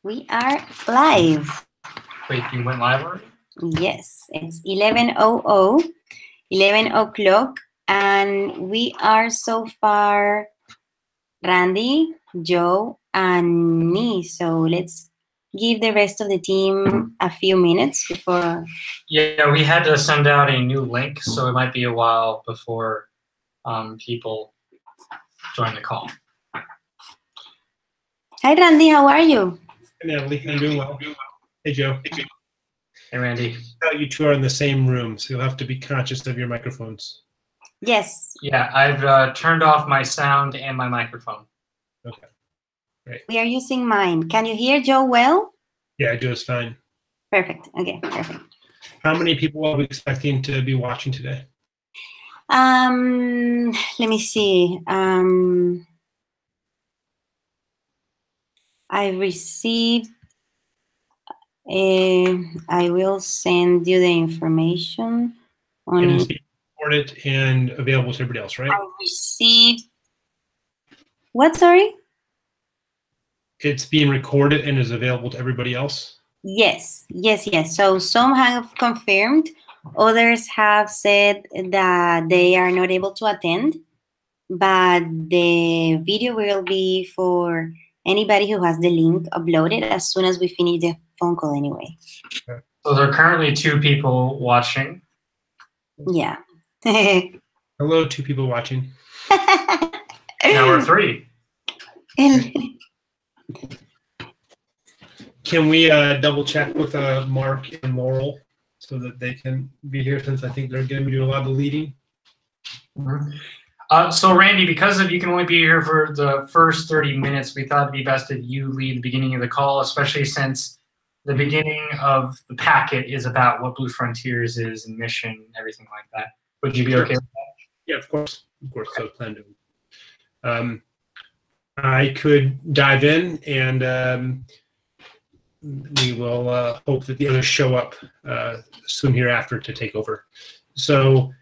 We are live. Wait, you went live already? Yes, it's 11 o'clock, and we are so far Randy, Joe, and me. So let's give the rest of the team a few minutes before. Yeah, we had to send out a new link, so it might be a while before people join the call. Hi, Randy. How are you? Hey, Natalie. I'm doing well. Hey, Joe. Hey, Randy. You two are in the same room, so you'll have to be conscious of your microphones. Yes. Yeah, I've turned off my sound and my microphone. Okay. Great. We are using mine. Can you hear Joe well? Yeah, Joe's fine. Perfect. Okay, perfect. How many people are we expecting to be watching today? Let me see. I received. I will send you the information on It it. is being recorded and available to everybody else, right? I received. What? Sorry. It's being recorded and is available to everybody else. Yes. So some have confirmed. Others have said that they are not able to attend, but the video will be for anybody who has the link uploaded as soon as we finish the phone call anyway. Okay. So there are currently 2 people watching. Yeah. Hello, 2 people watching. Now we're 3. Can we double check with Mark and Laurel so that they can be here, since I think they're going to be doing a lot of the leading? So Randy, because you can only be here for the first 30 minutes, we thought it'd be best if you lead the beginning of the call, especially since the beginning of the packet is about what Blue Frontiers is and mission, everything like that. Would you be okay with that? Yeah, of course. So plan to. I could dive in, and we will hope that the others show up soon hereafter to take over. So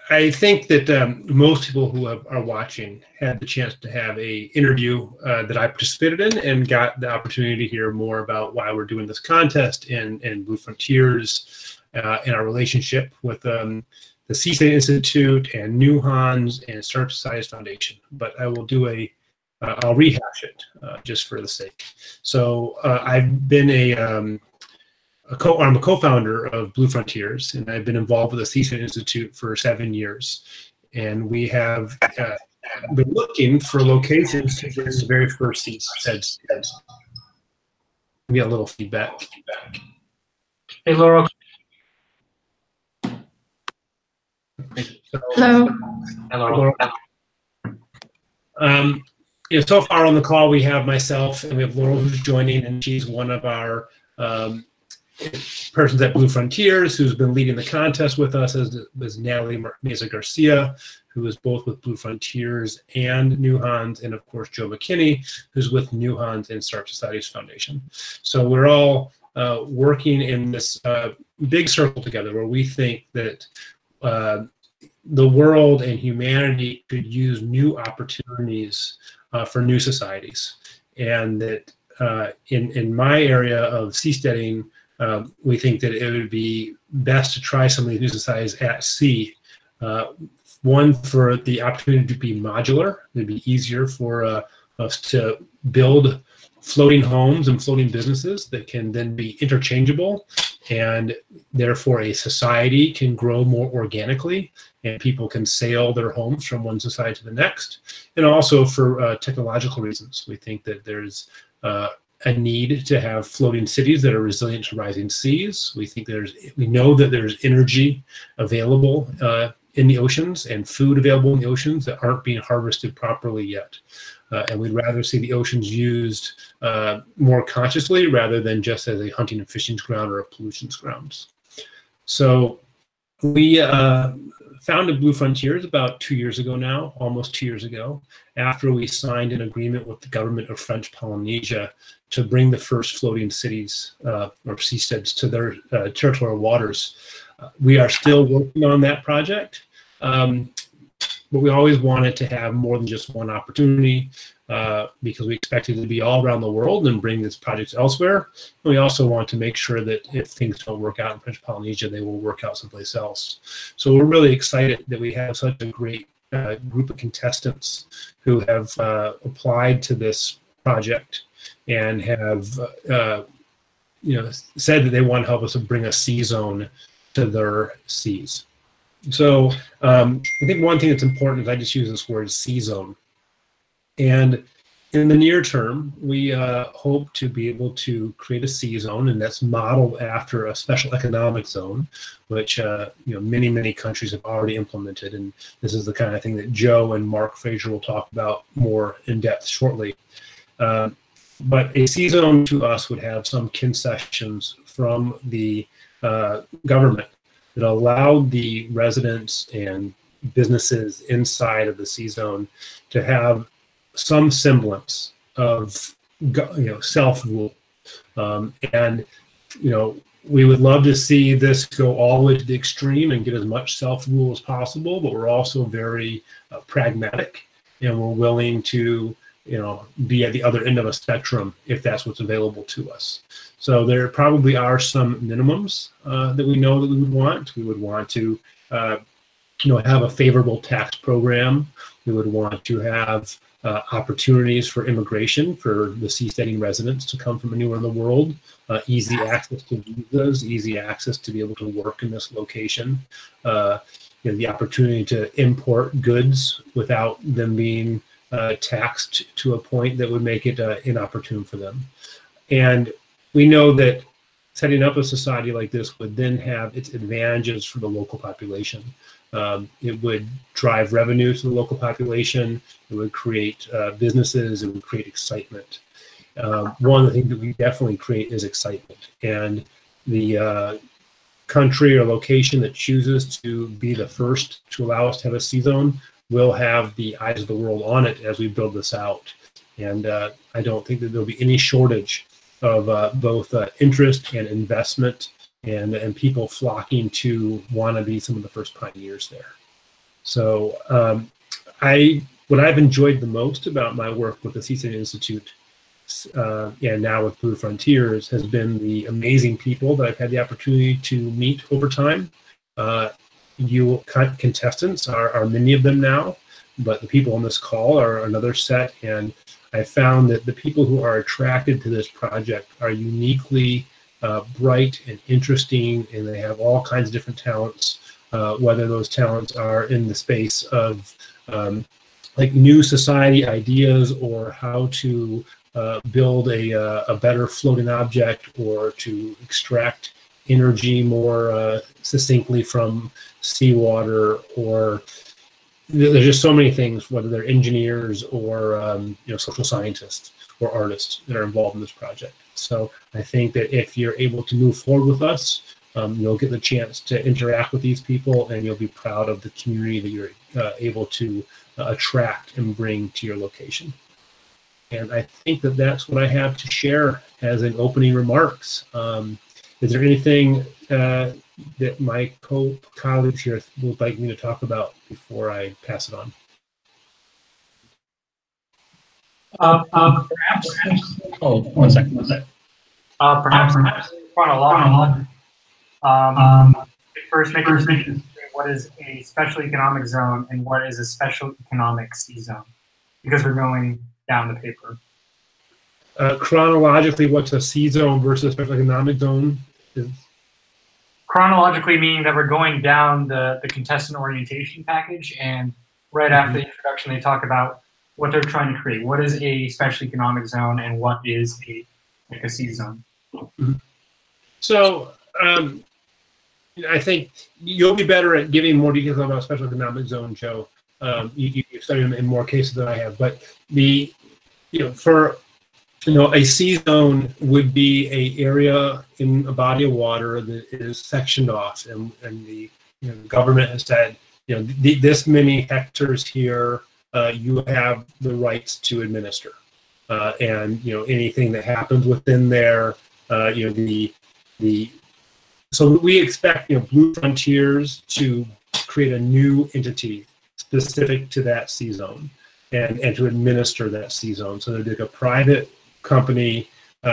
I think that most people who are watching had the chance to have a interview that I participated in and got the opportunity to hear more about why we're doing this contest and Blue Frontiers and our relationship with the Seastate Institute and New Hans and Startup Societies Foundation. But I will do I'll rehash it just for the sake. So I've been I'm a co-founder of Blue Frontiers, and I've been involved with the Seastate Institute for 7 years. And we have been looking for locations to this very first Seastate. We got a little feedback. Hey, Laurel. Hello. Hello. So far on the call, we have myself and we have Laurel who's joining, and she's one of our persons at Blue Frontiers who's been leading the contest with us, as Natalie Meza Garcia, who is both with Blue Frontiers and New Hans, and of course Joe McKinney, who's with New Hans and Startup Societies Foundation. So we're all working in this big circle together where we think that the world and humanity could use new opportunities for new societies, and that in my area of seasteading, we think that it would be best to try some of these new societies at sea. One, for the opportunity to be modular. It'd be easier for us to build floating homes and floating businesses that can then be interchangeable, and therefore a society can grow more organically and people can sail their homes from one society to the next. And also for technological reasons, we think that there's a need to have floating cities that are resilient to rising seas. We know that there's energy available in the oceans and food available in the oceans that aren't being harvested properly yet. And we'd rather see the oceans used more consciously rather than just as a hunting and fishing ground or a pollution grounds. So we founded Blue Frontiers about 2 years ago now, almost 2 years ago, after we signed an agreement with the government of French Polynesia to bring the first floating cities or seasteads to their territorial waters. We are still working on that project. but we always wanted to have more than just one opportunity because we expected it to be all around the world and bring this project elsewhere. And we also want to make sure that if things don't work out in French Polynesia, they will work out someplace else. So we're really excited that we have such a great group of contestants who have applied to this project and have said that they want to help us bring a sea zone to their seas. So I think one thing that's important is I just use this word sea zone. And in the near term, we hope to be able to create a sea zone, and that's modeled after a special economic zone, which many countries have already implemented. And this is the kind of thing that Joe and Mark Fraser will talk about more in depth shortly. But a sea zone to us would have some concessions from the government that allowed the residents and businesses inside of the sea zone to have some semblance of self-rule. And we would love to see this go all the way to the extreme and get as much self-rule as possible, but we're also very pragmatic, and we're willing to be at the other end of a spectrum if that's what's available to us. So there probably are some minimums that we know that we would want. We would want to have a favorable tax program. We would want to have opportunities for immigration for the seasteading residents to come from anywhere in the world, easy access to visas, easy access to be able to work in this location, the opportunity to import goods without them being taxed to a point that would make it inopportune for them. And we know that setting up a society like this would then have its advantages for the local population. It would drive revenue to the local population. It would create businesses. It would create excitement. One of the things that we definitely create is excitement. And the country or location that chooses to be the first to allow us to have a sea zone will have the eyes of the world on it as we build this out. And I don't think that there'll be any shortage of both interest and investment and people flocking to want to be some of the first pioneers there. So what I've enjoyed the most about my work with the Seasteading Institute and now with Blue Frontiers has been the amazing people that I've had the opportunity to meet over time. You contestants are many of them now, but the people on this call are another set. And I found that the people who are attracted to this project are uniquely bright and interesting, and they have all kinds of different talents, whether those talents are in the space of like new society ideas or how to build a better floating object or to extract energy more succinctly from seawater, or there's just so many things, whether they're engineers or social scientists or artists that are involved in this project. So I think that if you're able to move forward with us, you'll get the chance to interact with these people, and you'll be proud of the community that you're able to attract and bring to your location. And I think that that's what I have to share as an opening remarks. Is there anything that my colleagues here would like me to talk about before I pass it on? Perhaps. Oh, one second. Perhaps chronologically. First, what is a special economic zone and what is a special economic sea zone? Because we're going down the paper. Chronologically, what's a sea zone versus a special economic zone? Chronologically, meaning that we're going down the contestant orientation package, and right after the introduction, they talk about what they're trying to create. What is a special economic zone, and what is a sea zone? So I think you'll be better at giving more details about special economic zone, Joe. You've studied them in more cases than I have, but a sea zone would be an area in a body of water that is sectioned off, and the government has said, this many hectares here, you have the rights to administer, and anything that happens within there, so we expect Blue Frontiers to create a new entity specific to that C zone and to administer that C zone. So they're like a private company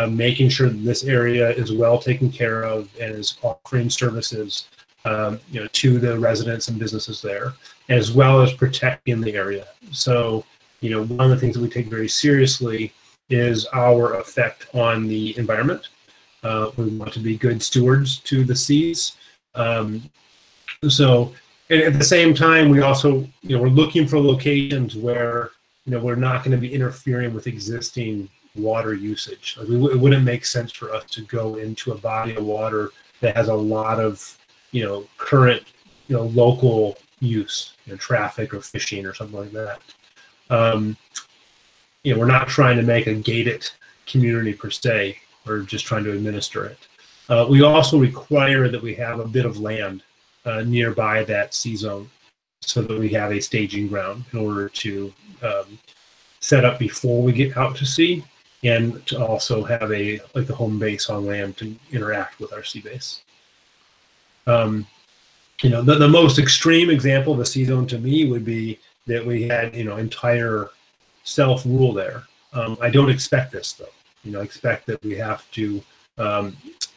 making sure that this area is well taken care of and is offering services to the residents and businesses there, as well as protecting the area. So, one of the things that we take very seriously is our effect on the environment. We want to be good stewards to the seas. And at the same time, we also, we're looking for locations where, we're not going to be interfering with existing water usage. Like it wouldn't make sense for us to go into a body of water that has a lot of, current, local use, traffic or fishing or something like that. We're not trying to make a gated community per se. We're just trying to administer it. We also require that we have a bit of land nearby that C zone so that we have a staging ground in order to set up before we get out to sea, and to also have a home base on land to interact with our sea base. The most extreme example of a C zone to me would be that we had entire self-rule there. I don't expect this though. I expect that we have to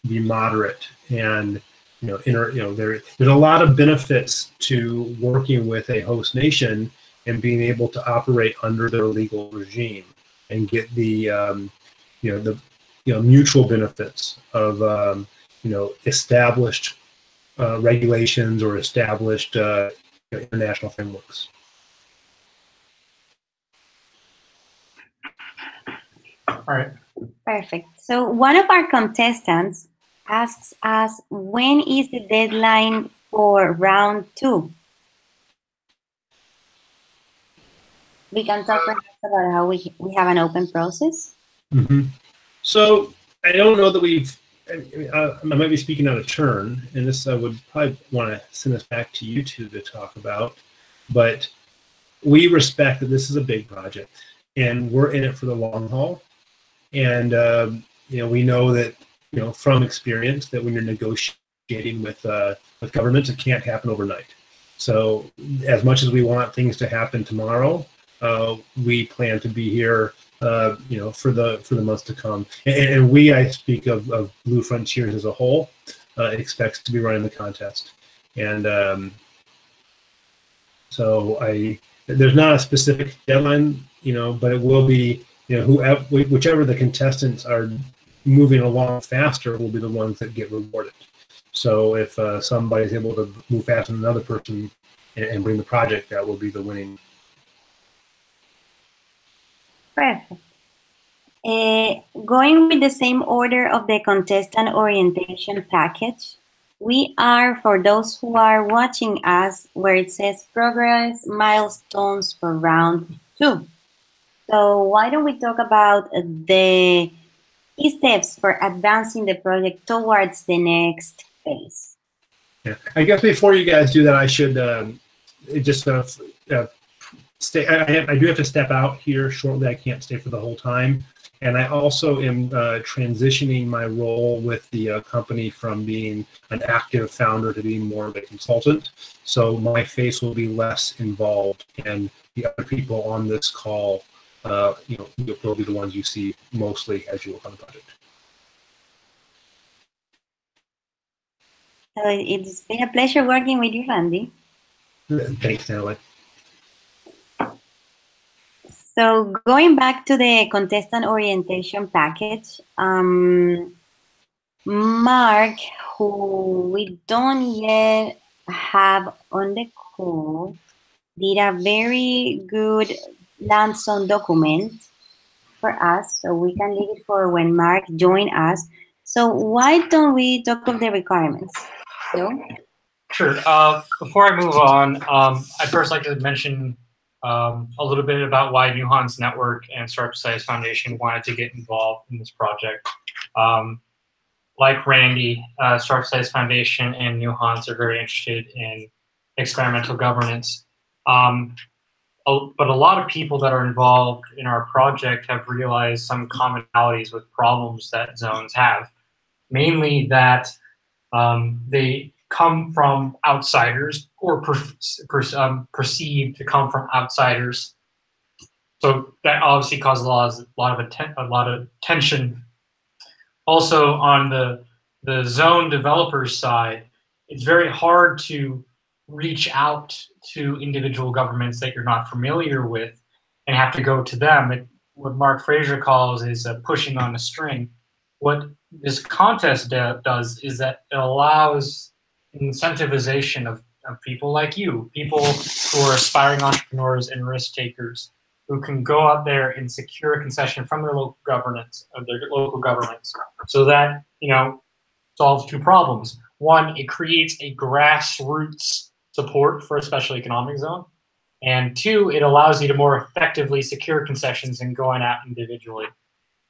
be moderate, and there's a lot of benefits to working with a host nation and being able to operate under their legal regime and get the mutual benefits of established regulations or established international frameworks. All right. Perfect. So one of our contestants asks us, when is the deadline for round 2? We can talk perhaps about how we have an open process. Mm-hmm. So I don't know that I might be speaking out of turn, and this I would probably want to send this back to you two to talk about, but we respect that this is a big project and we're in it for the long haul. And, we know that, from experience that when you're negotiating with governments, it can't happen overnight. So as much as we want things to happen tomorrow, we plan to be here, for the months to come. And I speak of Blue Frontiers as a whole, expects to be running the contest. And there's not a specific deadline, but it will be, whichever the contestants are moving along faster will be the ones that get rewarded. So if somebody's able to move faster than another person and bring the project, that will be the winning. Perfect. Going with the same order of the contestant orientation package, we are, for those who are watching us, where it says progress milestones for round 2. So why don't we talk about the key steps for advancing the project towards the next phase? Yeah, I guess before you guys do that, I should just stay. I do have to step out here shortly. I can't stay for the whole time. And I also am transitioning my role with the company from being an active founder to being more of a consultant. So my face will be less involved, and the other people on this call will be the ones you see mostly as you work on the project. So it's been a pleasure working with you, Randy. Thanks, Natalie. So going back to the contestant orientation package, Mark, who we don't yet have on the call, did a very good land zone document for us, so we can leave it for when Mark joins us. So why don't we talk of the requirements? So? Sure. Before I move on, I'd first like to mention a little bit about why New Hans Network and Startup Society Foundation wanted to get involved in this project. Like Randy, Startup Society Foundation and New Hans are very interested in experimental governance. But a lot of people that are involved in our project have realized some commonalities with problems that zones have. Mainly that they come from outsiders or perceived to come from outsiders. So that obviously causes a lot of tension. Also, on the zone developers side, it's very hard to reach out to individual governments that you're not familiar with and have to go to them. What Mark Fraser calls is pushing on a string. What this contest does is that it allows incentivization of people like you, people who are aspiring entrepreneurs and risk takers, who can go out there and secure a concession from their local governments, so that, you know, solves two problems. One, it creates a grassroots support for a special economic zone. And two, it allows you to more effectively secure concessions and going out individually.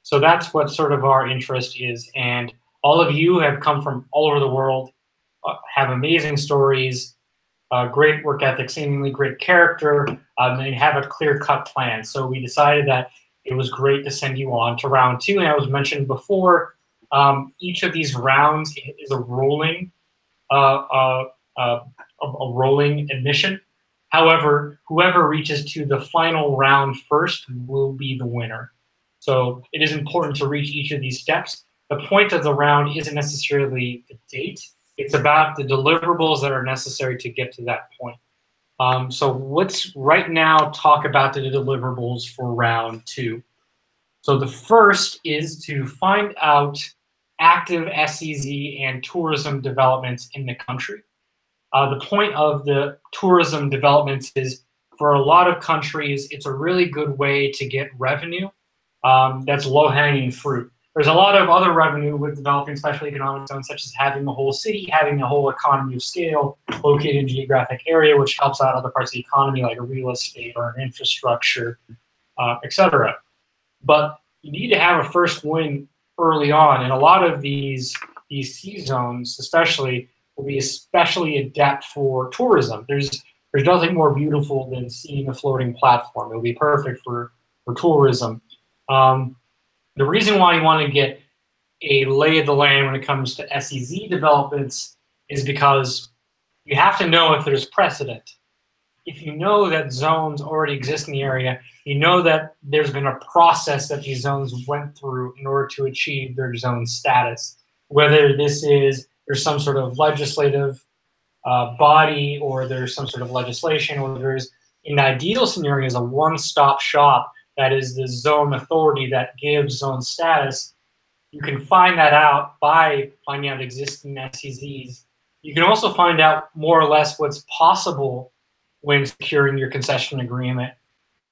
So that's what sort of our interest is. And all of you have come from all over the world, have amazing stories, great work ethic, seemingly great character, and have a clear-cut plan. So we decided that it was great to send you on to round two. And as was mentioned before, each of these rounds is a rolling admission. However, whoever reaches to the final round first will be the winner. So it is important to reach each of these steps. The point of the round isn't necessarily the date. It's about the deliverables that are necessary to get to that point. So let's right now talk about the deliverables for round two. So the first is to find out active SEZ and tourism developments in the country. The point of the tourism developments is, for a lot of countries, it's a really good way to get revenue. That's low-hanging fruit. There's a lot of other revenue with developing special economic zones, such as having a whole city, having a whole economy of scale located in a geographic area, which helps out other parts of the economy, like a real estate or an infrastructure, etc. But you need to have a first win early on, and a lot of these C zones, especially, will be especially adept for tourism. There's nothing more beautiful than seeing a floating platform. It'll be perfect for tourism. The reason why you want to get a lay of the land when it comes to SEZ developments is because you have to know if there's precedent. If you know that zones already exist in the area, you know that there's been a process that these zones went through in order to achieve their zone status. Whether this is there's some sort of legislative body, or there's some sort of legislation, or there's, in the ideal scenario, is a one-stop shop that is the zone authority that gives zone status. You can find that out by finding out existing SEZs. You can also find out more or less what's possible when securing your concession agreement.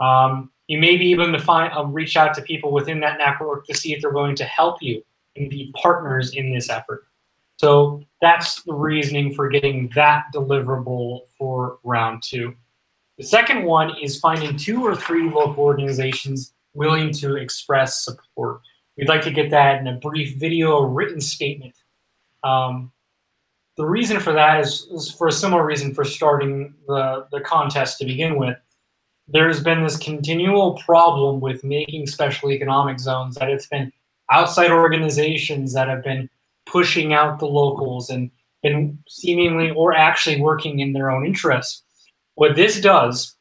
You may be able to reach out to people within that network to see if they're willing to help you and be partners in this effort. So that's the reasoning for getting that deliverable for round two. The second one is finding 2 or 3 local organizations willing to express support. We'd like to get that in a brief video or written statement. The reason for that is for a similar reason for starting the contest to begin with. There's been this continual problem with making special economic zones, that it's been outside organizations that have been pushing out the locals and been seemingly or actually working in their own interests. What this does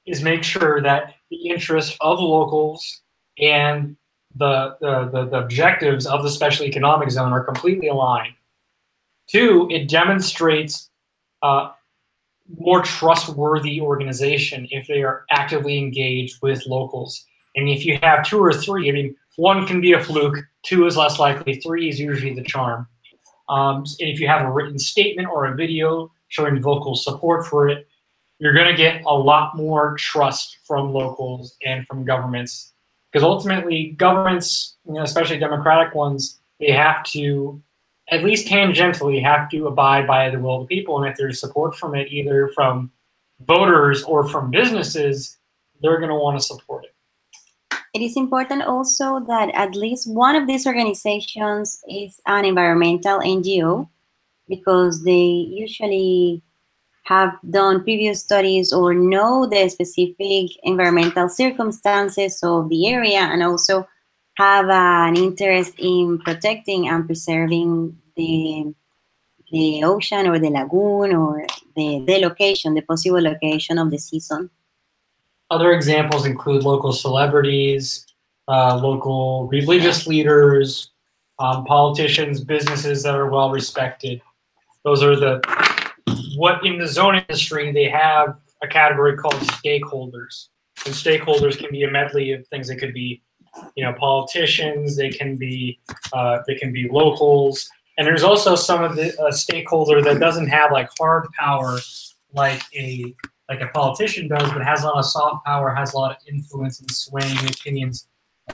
is make sure that the interests of locals and the objectives of the special economic zone are completely aligned. 2, it demonstrates more trustworthy organization if they are actively engaged with locals. And if you have 2 or 3, I mean, 1 can be a fluke, 2 is less likely, 3 is usually the charm. And if you have a written statement or a video showing vocal support for it, you're going to get a lot more trust from locals and from governments. Because ultimately, governments, you know, especially democratic ones, they have to, at least tangentially, have to abide by the will of the people. And if there's support from it, either from voters or from businesses, they're going to want to support it. It is important also that at least one of these organizations is an environmental NGO, because they usually have done previous studies or know the specific environmental circumstances of the area, and also have an interest in protecting and preserving the ocean or the lagoon or the location, the possible location of the season. Other examples include local celebrities, local religious leaders, politicians, businesses that are well respected. Those are what in the zone industry, they have a category called stakeholders. And stakeholders can be a medley of things. They could be, politicians, they can be locals. And there's also some of the stakeholder that doesn't have like hard power like a politician does, but has a lot of soft power, has a lot of influence in swaying the opinions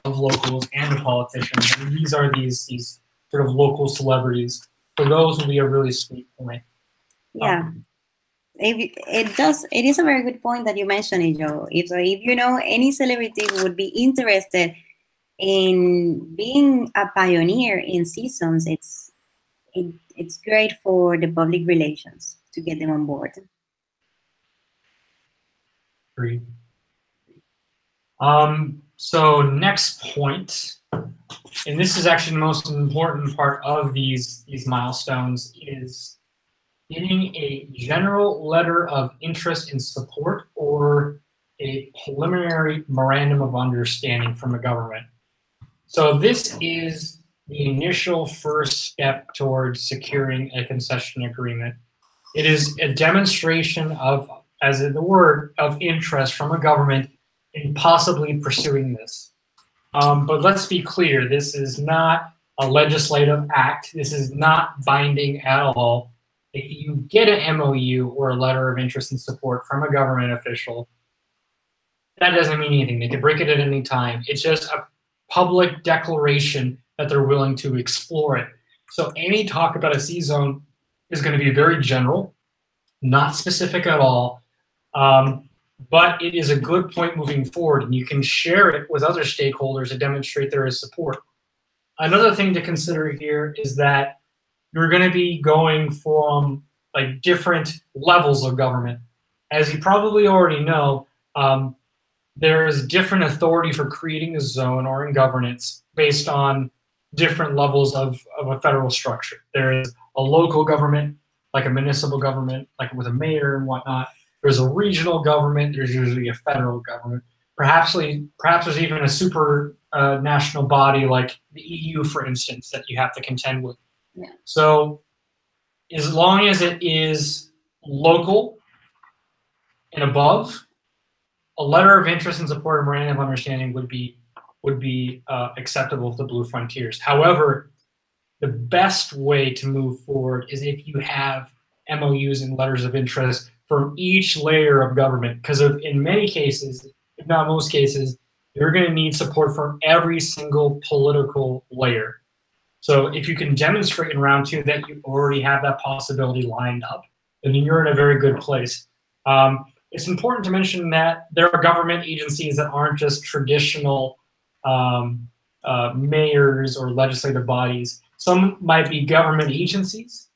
of locals and the politicians. And these are these sort of local celebrities. For those would be a really sweet point. Yeah. It is a very good point that you mentioned, Joe. If you know any celebrity who would be interested in being a pioneer in seasons, it's great for the public relations to get them on board. Agreed. So next point, and this is actually the most important part of these milestones, is getting a general letter of interest and support or a preliminary memorandum of understanding from a government. So this is the initial first step towards securing a concession agreement. It is a demonstration of, as in the word, of interest from a government in possibly pursuing this. But let's be clear, this is not a legislative act. This is not binding at all. If you get an MOU or a letter of interest and support from a government official, that doesn't mean anything. They can break it at any time. It's just a public declaration that they're willing to explore it. So any talk about a C-zone is going to be very general, not specific at all, but it is a good point moving forward, and you can share it with other stakeholders to demonstrate there is support. Another thing to consider here is that you're going to be going from like different levels of government. As you probably already know, there is different authority for creating a zone or in governance based on different levels of a federal structure. There is a local government, like a municipal government, like with a mayor and whatnot. There's a regional government. There's usually a federal government. Perhaps there's even a super national body like the EU, for instance, that you have to contend with. Yeah. So as long as it is local and above, a letter of interest and support and memorandum of understanding would be acceptable to Blue Frontiers. However, the best way to move forward is if you have MOUs and letters of interest from each layer of government, because in many cases, if not most cases, you're going to need support from every single political layer. So if you can demonstrate in round 2 that you already have that possibility lined up, then you're in a very good place. It's important to mention that there are government agencies that aren't just traditional mayors or legislative bodies. Some might be government agencies,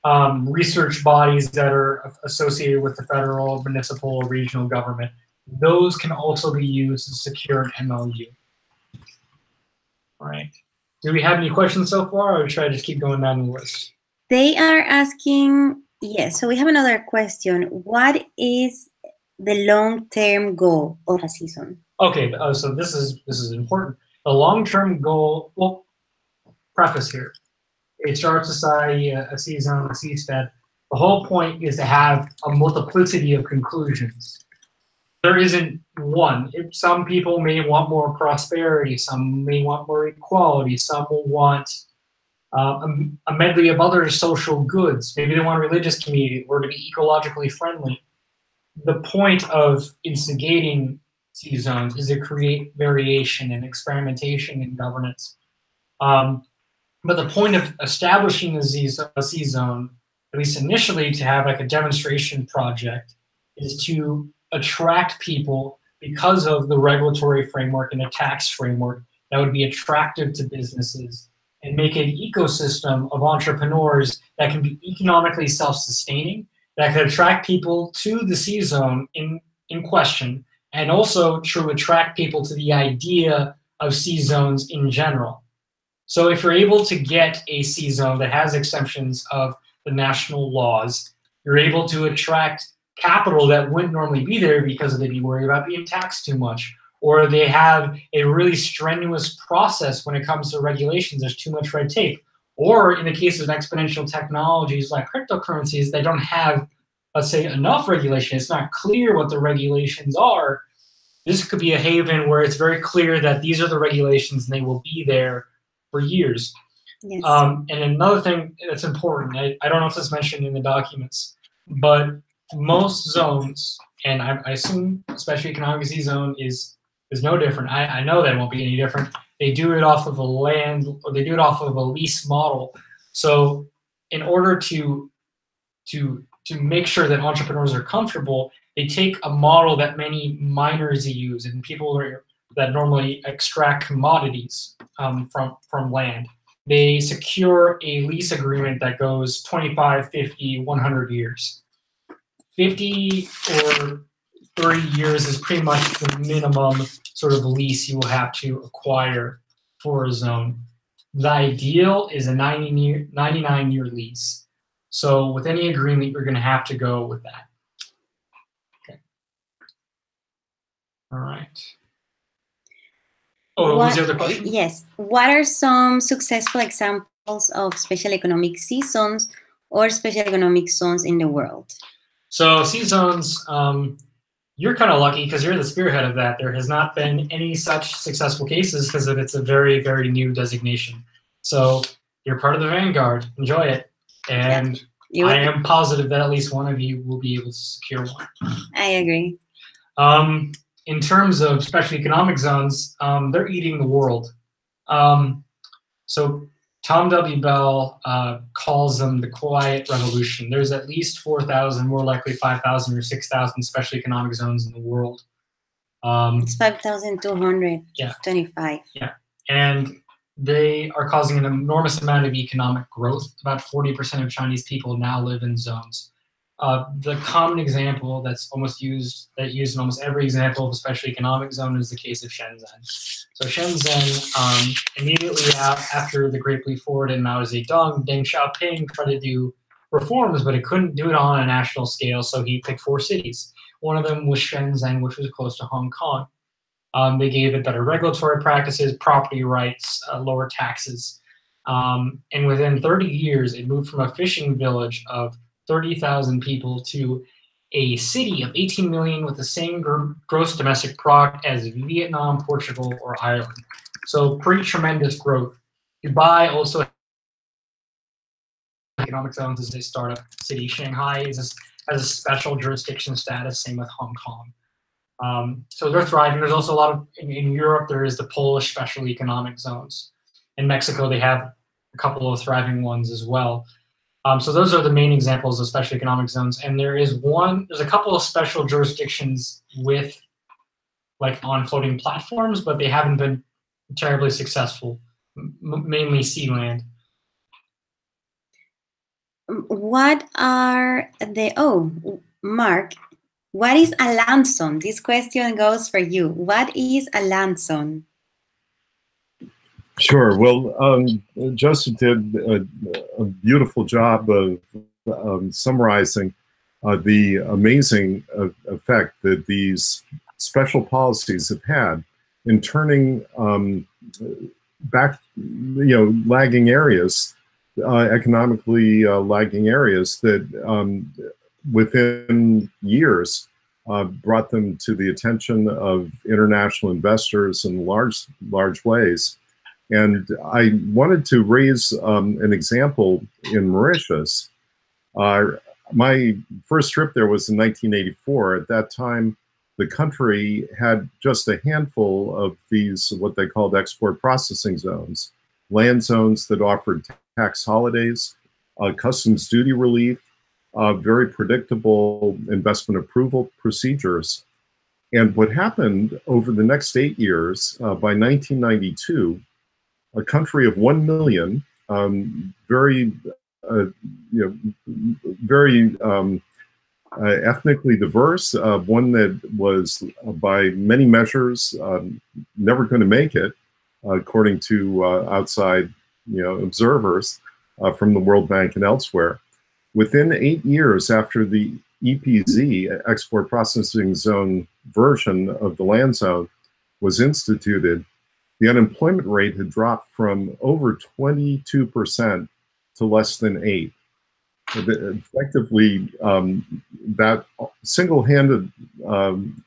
research bodies that are associated with the federal, municipal, or regional government. Those can also be used to secure an MOU. All right. Do we have any questions so far, or should I just keep going down the list? They are asking, yes, so we have another question. What is the long-term goal of a season? Okay, so this is important. The long-term goal, well, preface here. A Star Society, a C-zone, a CSTED, the whole point is to have a multiplicity of conclusions. There isn't one. Some people may want more prosperity, some may want more equality, some will want a medley of other social goods. Maybe they want a religious community or to be ecologically friendly. The point of instigating C-zones is to create variation and experimentation in governance. But the point of establishing a C-zone, at least initially to have like a demonstration project, is to attract people because of the regulatory framework and the tax framework that would be attractive to businesses and make an ecosystem of entrepreneurs that can be economically self-sustaining, that can attract people to the C-zone in question, and also to attract people to the idea of C-zones in general. So if you're able to get a C-zone that has exemptions of the national laws, You're able to attract capital that wouldn't normally be there because they'd be worried about being taxed too much, or they have a really strenuous process when it comes to regulations. There's too much red tape. Or in the case of exponential technologies like cryptocurrencies, they don't have, let's say, enough regulation. It's not clear what the regulations are. This could be a haven where it's very clear that these are the regulations and they will be there for years. Yes. And another thing that's important, I don't know if this is mentioned in the documents, but most zones, and I assume especially economic Z zone is no different. I know that it won't be any different. They do it off of a land, or they do it off of a lease model. So in order to make sure that entrepreneurs are comfortable, they take a model that many miners use and people that normally extract commodities from land. They secure a lease agreement that goes 25, 50, 100 years. 50 or 30 years is pretty much the minimum sort of lease you will have to acquire for a zone. The ideal is a 99-year lease. So with any agreement, you're going to have to go with that. Okay. All right. Oh, what was the other question? Yes. What are some successful examples of special economic C zones or special economic zones in the world? So C zones, you're kind of lucky because you're the spearhead of that. There has not been any such successful cases because it's a very, very new designation. So you're part of the vanguard. Enjoy it. And I am positive that at least one of you will be able to secure one. I agree. In terms of special economic zones, they're eating the world. So Tom W. Bell calls them the quiet revolution. There's at least 4,000, more likely 5,000 or 6,000 special economic zones in the world. It's 5,225. Yeah, and they are causing an enormous amount of economic growth. About 40% of Chinese people now live in zones. The common example that's used in almost every example of a special economic zone is the case of Shenzhen. So Shenzhen, immediately after the Great Leap Forward and Mao Zedong, Deng Xiaoping tried to do reforms, but he couldn't do it on a national scale, so he picked 4 cities. One of them was Shenzhen, which was close to Hong Kong. They gave it better regulatory practices, property rights, lower taxes. And within 30 years, it moved from a fishing village of 30,000 people to a city of 18 million with the same gross domestic product as Vietnam, Portugal, or Ireland. So pretty tremendous growth. Dubai also economic zones as a startup city. Shanghai has a special jurisdiction status, same with Hong Kong. So they're thriving. There's also a lot of, in Europe, there is the Polish special economic zones. In Mexico, they have a couple of thriving ones as well. So those are the main examples of special economic zones. And there's a couple of special jurisdictions with on floating platforms, but they haven't been terribly successful, mainly sea land. What are Mark, what is a land zone? This question goes for you. What is a land zone? Sure. Well, Joseph did a beautiful job of summarizing the amazing effect that these special policies have had in turning back, lagging areas, economically lagging areas that within years brought them to the attention of international investors in large ways. And I wanted to raise an example in Mauritius. My first trip there was in 1984. At that time, the country had just a handful of these, what they called export processing zones, land zones that offered tax holidays, customs duty relief, very predictable investment approval procedures. And what happened over the next 8 years, by 1992, a country of 1 million, very ethnically diverse, one that was by many measures never going to make it, according to outside observers from the World Bank and elsewhere. Within 8 years after the EPZ, Export Processing Zone version of the land zone, was instituted, the unemployment rate had dropped from over 22% to less than 8%. Effectively, that single-handed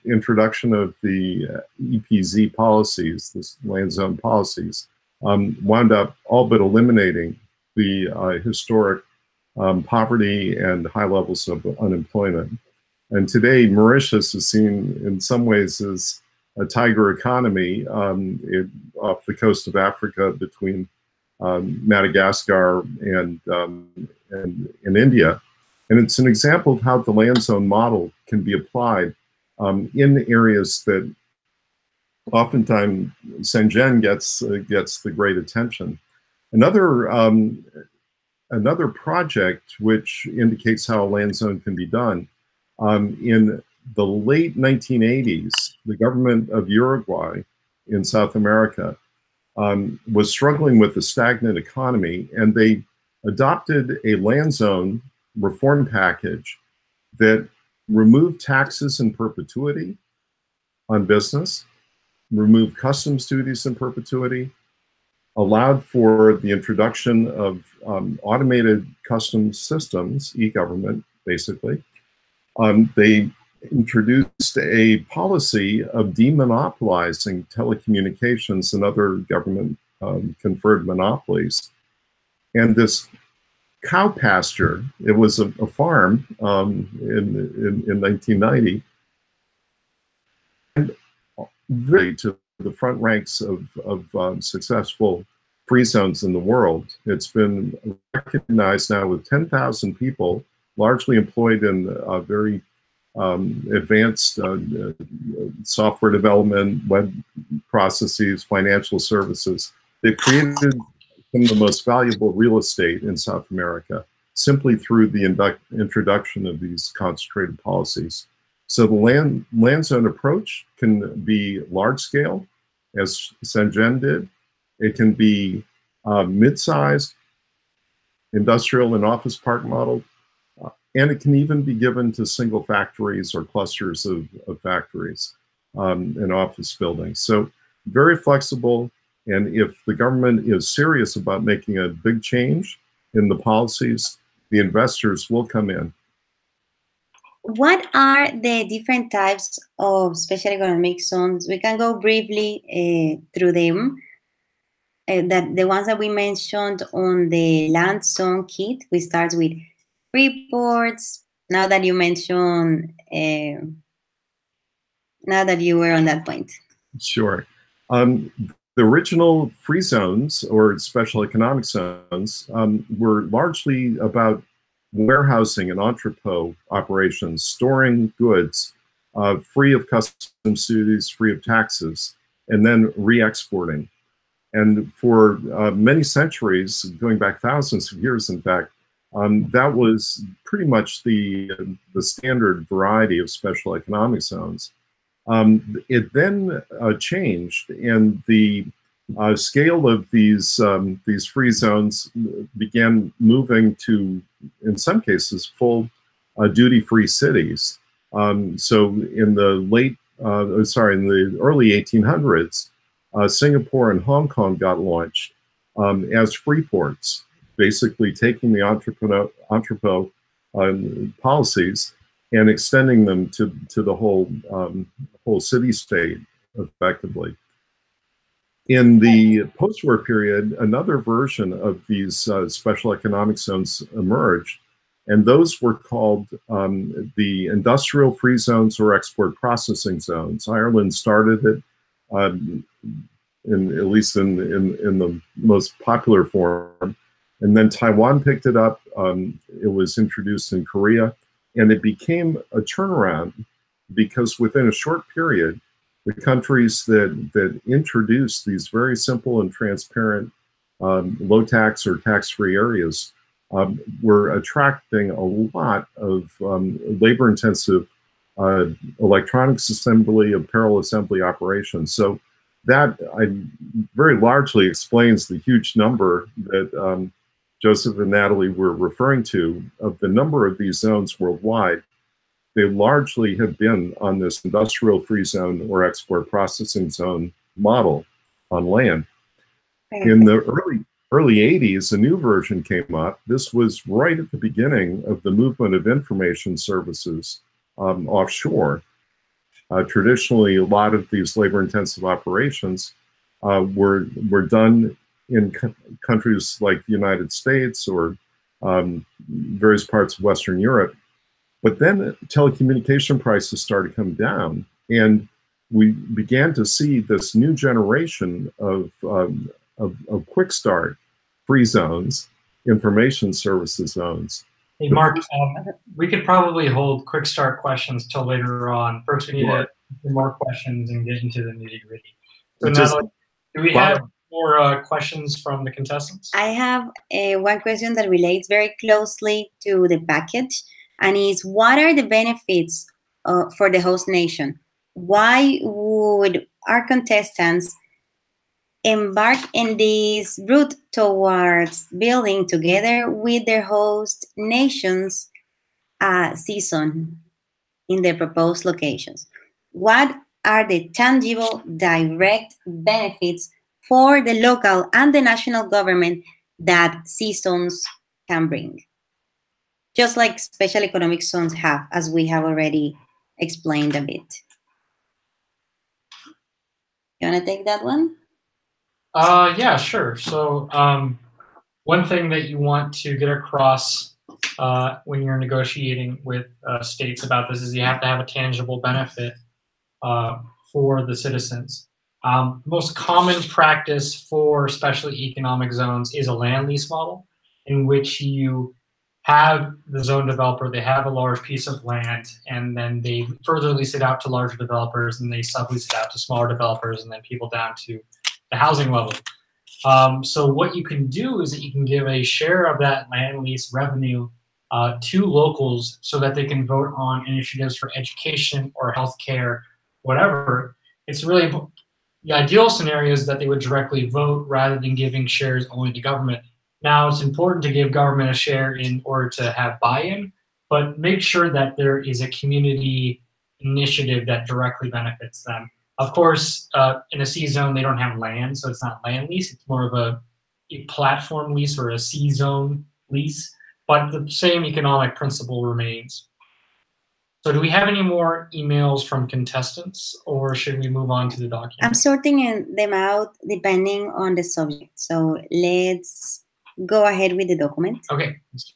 introduction of the EPZ policies, this land zone policies, wound up all but eliminating the historic poverty and high levels of unemployment. And today, Mauritius is seen in some ways as a tiger economy off the coast of Africa between Madagascar and India. And it's an example of how the land zone model can be applied in areas that oftentimes Shenzhen gets the great attention. Another project which indicates how a land zone can be done, in the late 1980s, the government of Uruguay in South America was struggling with a stagnant economy, and they adopted a land zone reform package that removed taxes in perpetuity on business, removed customs duties in perpetuity, allowed for the introduction of automated customs systems, e-government, basically. They introduced a policy of demonopolizing telecommunications and other government conferred monopolies. And this cow pasture, it was a farm in 1990, and really to the front ranks of successful free zones in the world. It's been recognized now with 10,000 people, largely employed in very advanced software development, web processes, financial services. They've created some of the most valuable real estate in South America simply through the introduction of these concentrated policies. So the land zone approach can be large scale, as Shenzhen did. It can be mid-sized, industrial and office park model, and it can even be given to single factories or clusters of factories and office buildings. So very flexible, and if the government is serious about making a big change in the policies, the investors will come in. What are the different types of special economic zones? We can go briefly through them. That the ones that we mentioned on the land zone kit, we start with free ports. Now that you mentioned, now that you were on that point. Sure. The original free zones or special economic zones were largely about warehousing and entrepot operations, storing goods free of customs duties, free of taxes, and then re-exporting. And for many centuries, going back thousands of years, in fact, that was pretty much the standard variety of special economic zones. It then changed, and the scale of these free zones began moving to, in some cases, full duty-free cities. So in the in the early 1800s, Singapore and Hong Kong got launched as free ports, basically taking the entrepot policies and extending them to the whole city-state effectively. In the post-war period, another version of these special economic zones emerged, and those were called the industrial free zones or export processing zones. Ireland started it, at least in the most popular form, and then Taiwan picked it up. It was introduced in Korea, and it became a turnaround because within a short period, the countries that introduced these very simple and transparent low tax or tax-free areas were attracting a lot of labor-intensive electronics assembly, apparel assembly operations. So that very largely explains the huge number that Joseph and Natalie were referring to, of the number of these zones worldwide, they largely have been on this industrial free zone or export processing zone model on land. In the early 80s, a new version came up. This was right at the beginning of the movement of information services offshore. Traditionally, a lot of these labor-intensive operations were done in countries like the United States or various parts of Western Europe. But then telecommunication prices started to come down, and we began to see this new generation of quick start free zones, information services zones. Hey, Mark, we could probably hold quick start questions till later on. First, we need to do more questions and get into the nitty gritty. So now, do we have more questions from the contestants? I have one question that relates very closely to the package, and is, what are the benefits for the host nation? Why would our contestants embark in this route towards building together with their host nations a season in their proposed locations? What are the tangible, direct benefits for the local and the national government that seasons can bring? Just like special economic zones have, as we have already explained a bit. You want to take that one? Yeah, sure. So one thing that you want to get across when you're negotiating with states about this is you have to have a tangible benefit for the citizens. Most common practice for special economic zones is a land lease model, in which you have the zone developer, they have a large piece of land, and then they further lease it out to larger developers, and they sublease it out to smaller developers, and then people down to the housing level. So what you can do is that you can give a share of that land lease revenue to locals so that they can vote on initiatives for education or healthcare, whatever. It's really, the ideal scenario is that they would directly vote rather than giving shares only to government. Now, it's important to give government a share in order to have buy-in, but make sure that there is a community initiative that directly benefits them. Of course, in a C zone, they don't have land, so it's not land lease. It's more of a platform lease or a C zone lease, but the same economic principle remains. So do we have any more emails from contestants, or should we move on to the document? I'm sorting them out depending on the subject. So let's go ahead with the document. Okay, let's do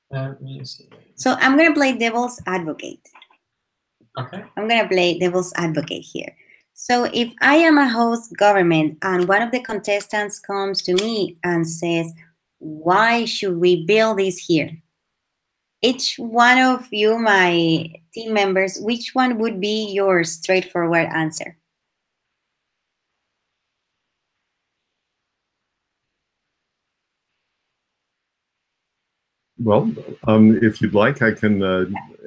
that. Let me see. So I'm going to play devil's advocate. Okay. I'm going to play devil's advocate here. So if I am a host government and one of the contestants comes to me and says, why should we build this here? Each one of you, my team members, which one would be your straightforward answer? Well, if you'd like, I can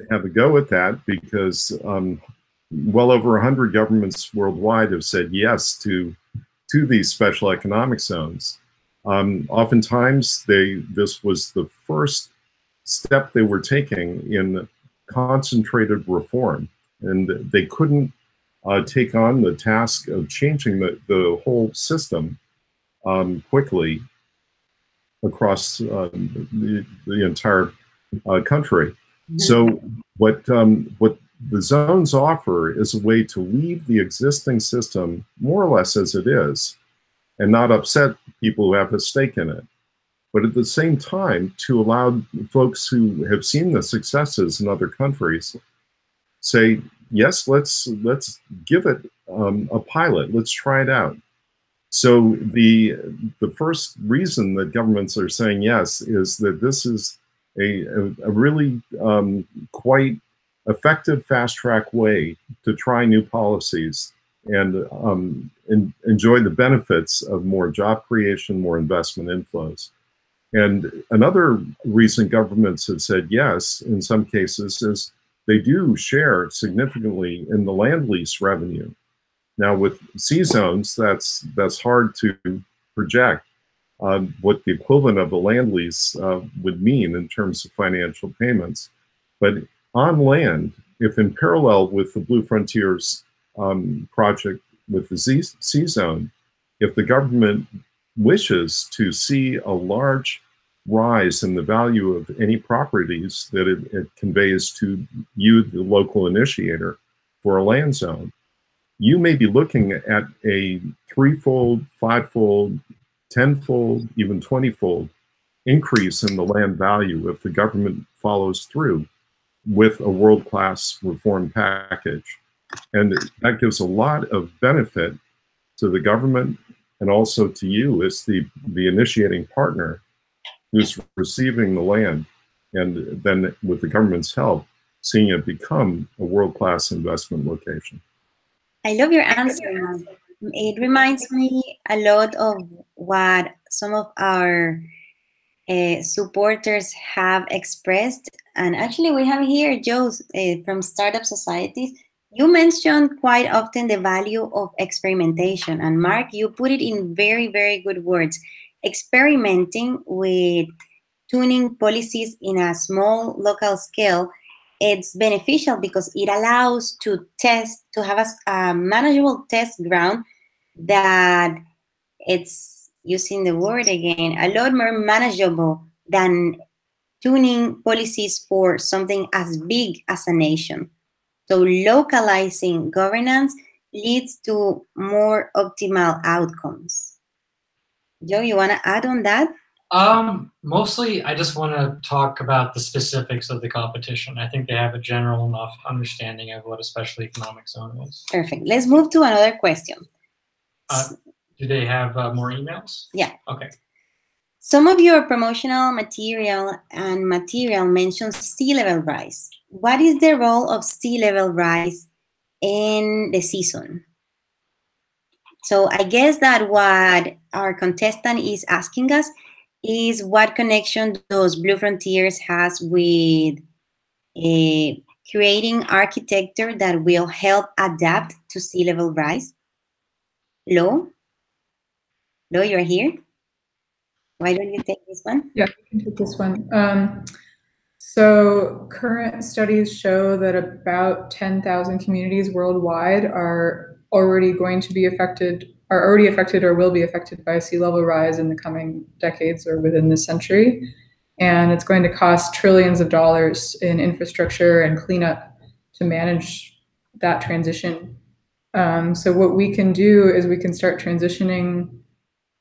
have a go at that, because well over 100 governments worldwide have said yes to these special economic zones. Oftentimes, this was the first step they were taking in concentrated reform, and they couldn't take on the task of changing the whole system quickly across the entire country. Mm-hmm. So what the zones offer is a way to leave the existing system more or less as it is and not upset people who have a stake in it. But at the same time, to allow folks who have seen the successes in other countries say, yes, let's give it a pilot, let's try it out. So the first reason that governments are saying yes is that this is a really quite effective fast-track way to try new policies and enjoy the benefits of more job creation, more investment inflows. And another reason governments have said yes in some cases is they do share significantly in the land lease revenue. Now with C zones, that's hard to project, what the equivalent of a land lease would mean in terms of financial payments. But on land, if in parallel with the Blue Frontiers project with the C-Zone, if the government wishes to see a large rise in the value of any properties that it conveys to you, the local initiator, for a land zone, you may be looking at a 3-fold, 5-fold, 10-fold, even 20-fold increase in the land value if the government follows through with a world-class reform package. And that gives a lot of benefit to the government and also to you as the initiating partner who's receiving the land, and then with the government's help, seeing it become a world-class investment location. I love your answer, Mom. It reminds me a lot of what some of our supporters have expressed. And actually, we have here Joe from Startup Societies. You mentioned quite often the value of experimentation. And Mark, you put it in very, very good words. Experimenting with tuning policies in a small local scale, it's beneficial because it allows to test, to have a manageable test ground that it's, using the word again, a lot more manageable than tuning policies for something as big as a nation. So localizing governance leads to more optimal outcomes. Joe, you want to add on that? Mostly, I just want to talk about the specifics of the competition. I think they have a general enough understanding of what a special economic zone is. Perfect. Let's move to another question. Do they have more emails? Yeah. Okay. Some of your promotional material mentions sea level rise. What is the role of sea level rise in the C-Zone? So I guess that what our contestant is asking us is what connection does Blue Frontiers has with creating architecture that will help adapt to sea level rise? Lo, you're here? Why don't you take this one? Yeah, I can take this one. So current studies show that about 10,000 communities worldwide are already affected or will be affected by sea level rise in the coming decades or within this century. And it's going to cost trillions of dollars in infrastructure and cleanup to manage that transition. So what we can do is we can start transitioning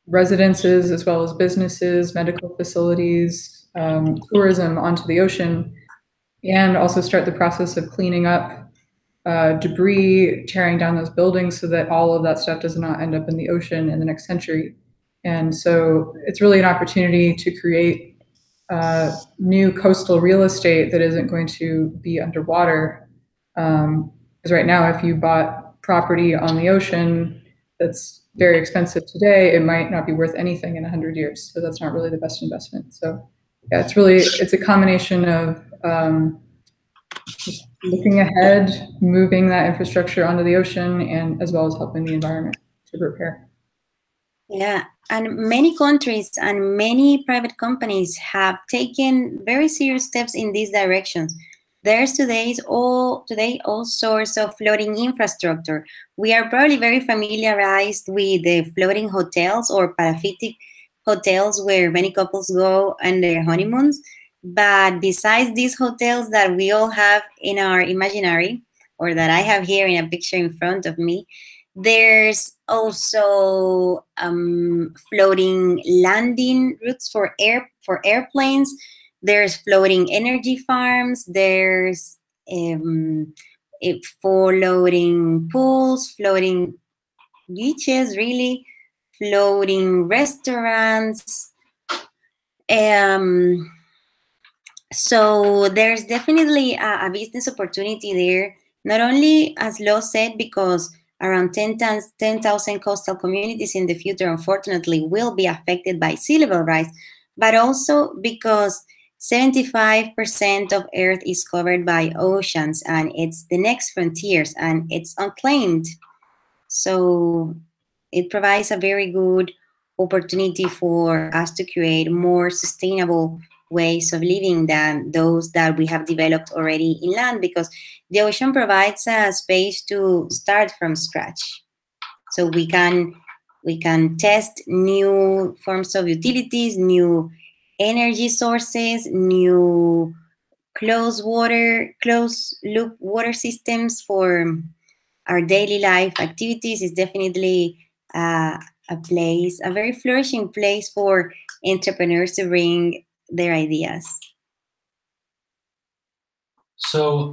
residences as well as businesses, medical facilities, tourism onto the ocean, and also start the process of cleaning up debris, tearing down those buildings so that all of that stuff does not end up in the ocean in the next century. And so it's really an opportunity to create new coastal real estate that isn't going to be underwater. Because right now, if you bought property on the ocean that's very expensive today, it might not be worth anything in 100 years. So that's not really the best investment. So yeah, it's a combination of just looking ahead, moving that infrastructure onto the ocean, and as well as helping the environment to repair. Yeah, and many countries and many private companies have taken very serious steps in these directions. There's today all sorts of floating infrastructure. We are probably very familiarized with the floating hotels or paraphytic hotels where many couples go on their honeymoons. But besides these hotels that we all have in our imaginary, or that I have here in a picture in front of me, there's also floating landing routes for airplanes. There's floating energy farms. There's floating pools, floating beaches, really, floating restaurants. So there's definitely a business opportunity there. Not only, as Lo said, because around 10,000 coastal communities in the future, unfortunately, will be affected by sea level rise, but also because 75% of Earth is covered by oceans, and it's the next frontiers, and it's unclaimed. So it provides a very good opportunity for us to create more sustainable ways of living than those that we have developed already in land, because the ocean provides a space to start from scratch. So we can test new forms of utilities, new energy sources, new closed loop water systems for our daily life activities. Is definitely a very flourishing place for entrepreneurs to bring their ideas. So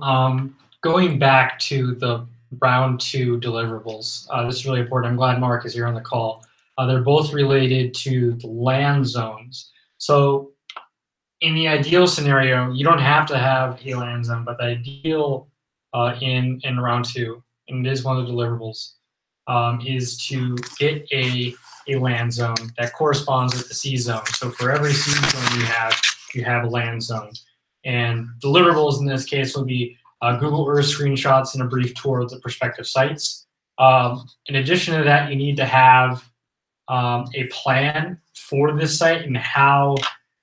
going back to the round 2 deliverables, this is really important. I'm glad Mark is here on the call. They're both related to the land zones. So in the ideal scenario, you don't have to have a land zone, but the ideal in round 2, and it is one of the deliverables, is to get a land zone that corresponds with the sea zone. So for every sea zone you have a land zone. And deliverables in this case will be Google Earth screenshots and a brief tour of the prospective sites. In addition to that, you need to have a plan for this site and how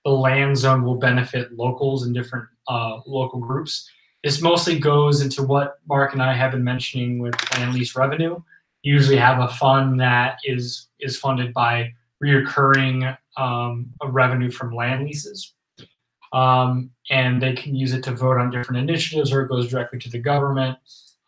the land zone will benefit locals and different local groups. This mostly goes into what Mark and I have been mentioning with land lease revenue. You usually have a fund that is funded by reoccurring revenue from land leases. And they can use it to vote on different initiatives, or it goes directly to the government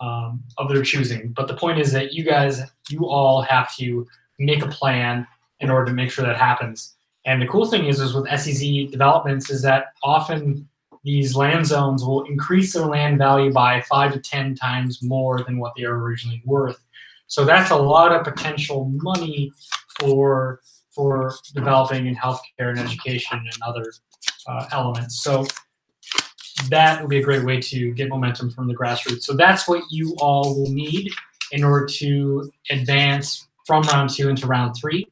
of their choosing. But the point is that you all have to make a plan in order to make sure that happens. And the cool thing is with SEZ developments is that often these land zones will increase their land value by 5 to 10 times more than what they are originally worth. So that's a lot of potential money for developing in healthcare and education and other elements. So that would be a great way to get momentum from the grassroots. So that's what you all will need in order to advance from round 2 into round 3.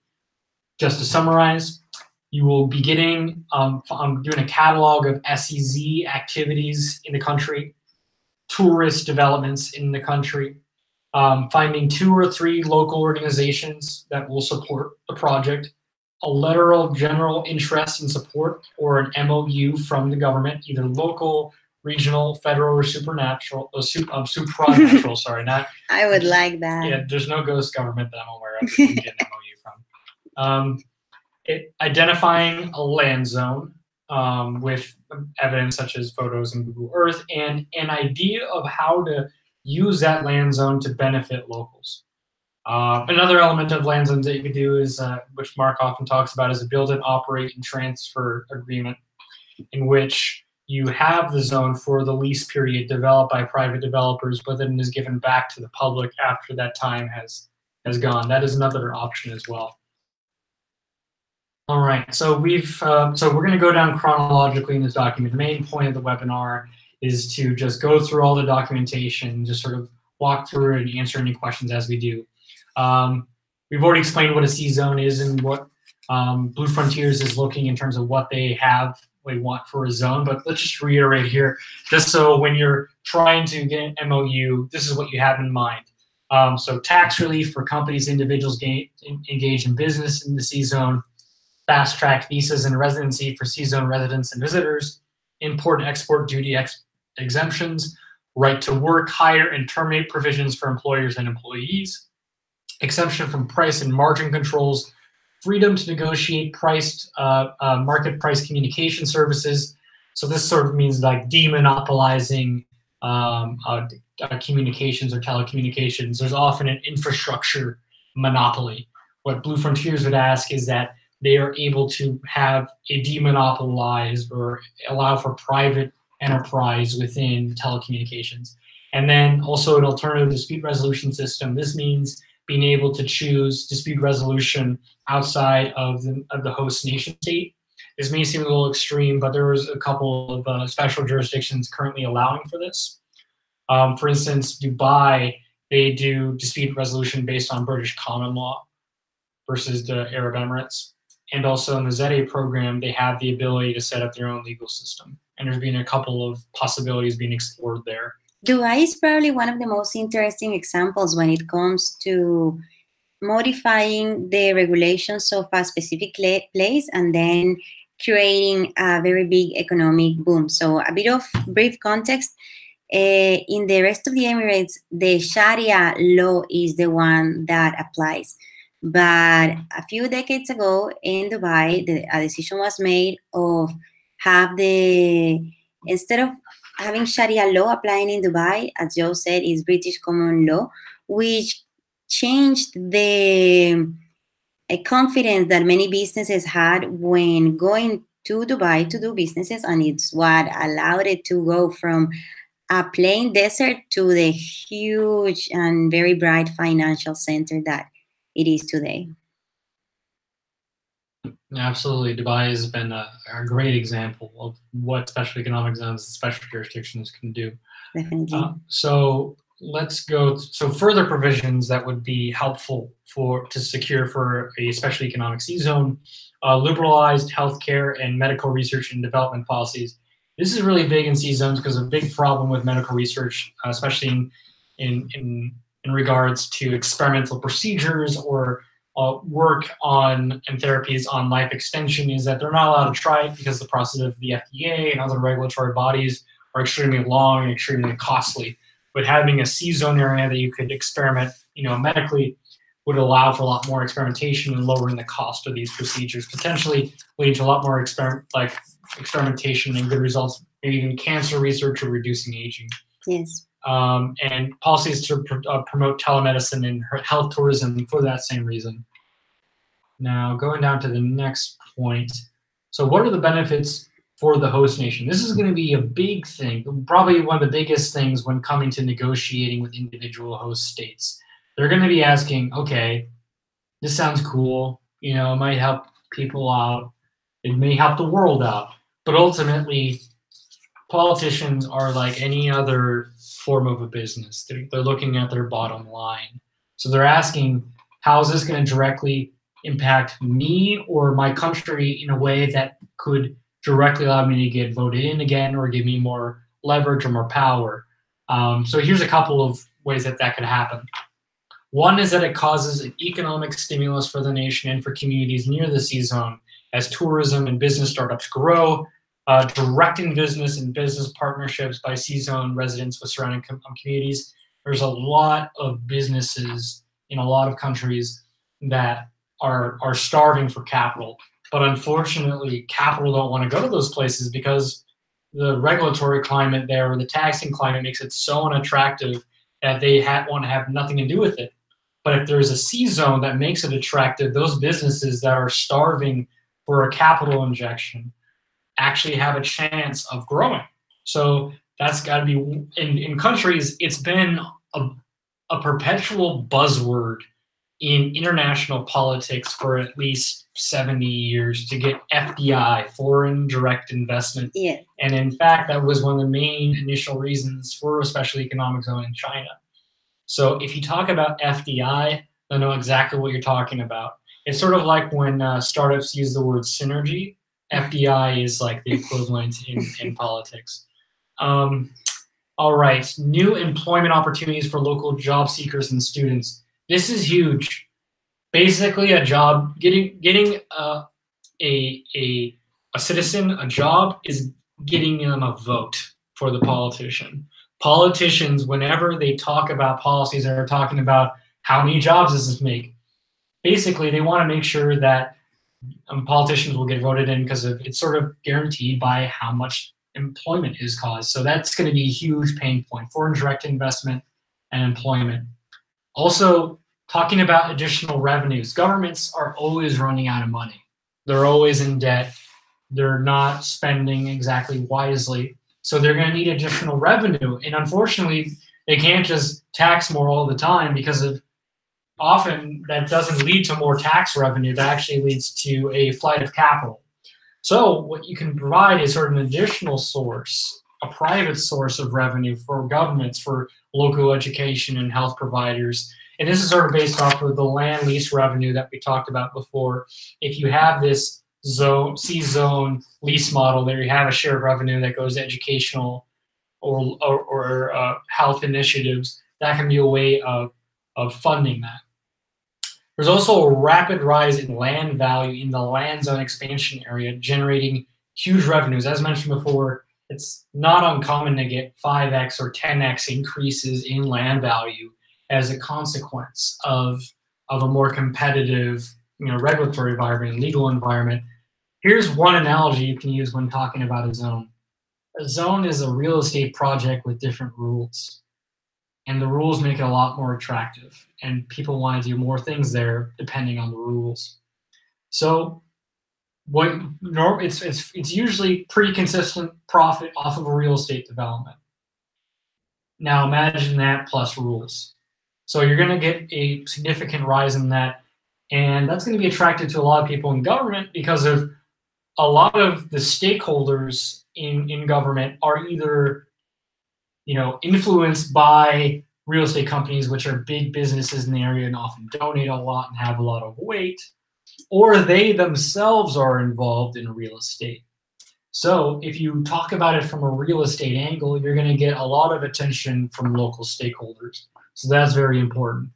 Just to summarize, you will be getting, I'm doing a catalog of SEZ activities in the country, tourist developments in the country, finding 2 or 3 local organizations that will support the project, a letter of general interest and support, or an MOU from the government, either local, regional, federal, or supranational. Sorry, not. I would like that. Yeah, there's no ghost government that I'm aware of that you can get an MOU from. Identifying a land zone with evidence such as photos in Google Earth and an idea of how to use that land zone to benefit locals. Another element of land zones that you could do is, which Mark often talks about, is a build and operate and transfer agreement, in which you have the zone for the lease period developed by private developers, but then is given back to the public after that time has gone. That is another option as well. All right, so we're going to go down chronologically in this document. The main point of the webinar is to just go through all the documentation, just sort of walk through it and answer any questions as we do. We've already explained what a sea zone is and what Blue Frontiers is looking in terms of what they want for a zone, but let's just reiterate here, just so when you're trying to get an MOU, this is what you have in mind. So tax relief for companies, individuals engaged in business in the sea zone, fast-track visas and residency for sea zone residents and visitors, import and export duty exemptions, right to work, hire, and terminate provisions for employers and employees, exemption from price and margin controls, freedom to negotiate market price communication services. So this sort of means like demonopolizing communications or telecommunications. There's often an infrastructure monopoly. What Blue Frontiers would ask is that they are able to have a demonopolized or allow for private enterprise within telecommunications. And then also an alternative dispute resolution system. This means being able to choose dispute resolution outside of the host nation state. This may seem a little extreme, but there was a couple of special jurisdictions currently allowing for this. For instance, Dubai, they do dispute resolution based on British common law versus the Arab Emirates. And also in the ZEDE program, they have the ability to set up their own legal system. And there's been a couple of possibilities being explored there. Dubai is probably one of the most interesting examples when it comes to modifying the regulations of a specific place and then creating a very big economic boom. So a bit of brief context. In the rest of the Emirates, the Sharia law is the one that applies. But a few decades ago in Dubai, a decision was made of instead of having Sharia law applying in Dubai, as Joe said, is British common law, which changed the confidence that many businesses had when going to Dubai to do businesses, and it's what allowed it to go from a plain desert to the huge and very bright financial center that it is today. Absolutely. Dubai has been a great example of what special economic zones and special jurisdictions can do. Definitely. So let's go. So further provisions that would be helpful to secure for a special economic C zone, liberalized healthcare and medical research and development policies. This is really big in C zones because a big problem with medical research, especially in regards to experimental procedures or work on and therapies on life extension, is that they're not allowed to try it because the process of the FDA and other regulatory bodies are extremely long and extremely costly. But having a C zone area that you could experiment, medically, would allow for a lot more experimentation and lowering the cost of these procedures, potentially leading to a lot more experimentation and good results, maybe even cancer research or reducing aging. Yes. And policies to promote telemedicine and health tourism for that same reason. Now, going down to the next point. So what are the benefits for the host nation? This is going to be a big thing, probably one of the biggest things when coming to negotiating with individual host states. They're going to be asking, okay, this sounds cool, it might help people out, it may help the world out, but ultimately, politicians are like any other form of a business. They're looking at their bottom line. So they're asking, how is this going to directly impact me or my country in a way that could directly allow me to get voted in again or give me more leverage or more power? So here's a couple of ways that could happen. One is that it causes an economic stimulus for the nation and for communities near the C zone as tourism and business startups grow, directing business and business partnerships by C zone residents with surrounding communities. There's a lot of businesses in a lot of countries that are starving for capital, but unfortunately, capital don't want to go to those places because the regulatory climate there or the taxing climate makes it so unattractive that they want to have nothing to do with it. But if there's a C zone that makes it attractive, those businesses that are starving for a capital injection actually have a chance of growing. So that's got to be, in countries, it's been a perpetual buzzword in international politics for at least 70 years to get FDI, foreign direct investment. Yeah. And in fact, that was one of the main initial reasons for a special economic zone in China. So if you talk about FDI, they'll know exactly what you're talking about. It's sort of like when startups use the word synergy. FDI is like the equivalent in politics. All right, new employment opportunities for local job seekers and students. This is huge. Basically, a job, getting a citizen a job is getting them a vote for the politician. Politicians, whenever they talk about policies, they're talking about how many jobs does this make. Basically, they want to make sure that politicians will get voted in because it's sort of guaranteed by how much employment is caused. So that's going to be a huge pain point, foreign direct investment and employment. Also, talking about additional revenues. Governments are always running out of money. They're always in debt. They're not spending exactly wisely. So they're going to need additional revenue. And unfortunately, they can't just tax more all the time because often that doesn't lead to more tax revenue. That actually leads to a flight of capital. So what you can provide is sort of an additional source, a private source of revenue for governments, for local education and health providers. And this is sort of based off of the land lease revenue that we talked about before. If you have this C zone lease model, there you have a share of revenue that goes to educational or health initiatives. That can be a way of funding that. There's also a rapid rise in land value in the land zone expansion area, generating huge revenues. As mentioned before, it's not uncommon to get 5x or 10x increases in land value as a consequence of a more competitive, regulatory environment, legal environment. Here's one analogy you can use when talking about a zone. A zone is a real estate project with different rules, and the rules make it a lot more attractive, and people want to do more things there depending on the rules. So it's usually pretty consistent profit off of a real estate development. Now imagine that plus rules. So you're going to get a significant rise in that, and that's going to be attractive to a lot of people in government because of a lot of the stakeholders in government are either influenced by real estate companies, which are big businesses in the area and often donate a lot and have a lot of weight, or they themselves are involved in real estate. So if you talk about it from a real estate angle, you're going to get a lot of attention from local stakeholders. So that's very important.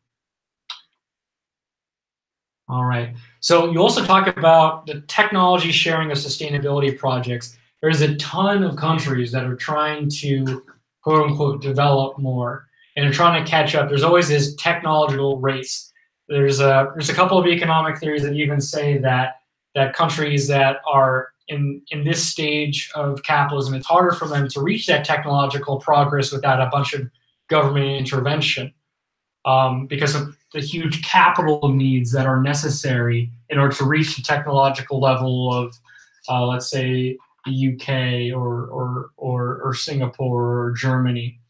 All right. So you also talk about the technology sharing of sustainability projects. There's a ton of countries that are trying to, quote unquote, develop more and are trying to catch up. There's always this technological race. There's a couple of economic theories that even say that countries that are in this stage of capitalism, it's harder for them to reach that technological progress without a bunch of government intervention because of the huge capital needs that are necessary in order to reach the technological level of, let's say, the UK or Singapore or Germany.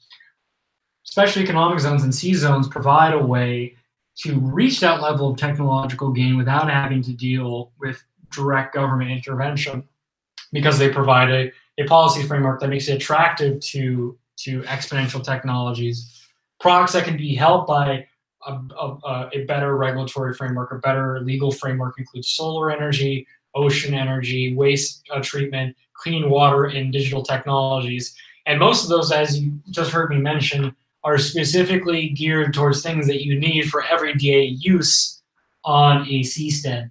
Special economic zones and C zones provide a way to reach that level of technological gain without having to deal with direct government intervention, because they provide a policy framework that makes it attractive to exponential technologies. Products that can be helped by a better regulatory framework, a better legal framework includes solar energy, ocean energy, waste treatment, clean water, and digital technologies. And most of those, as you just heard me mention, are specifically geared towards things that you need for everyday use on a seastead.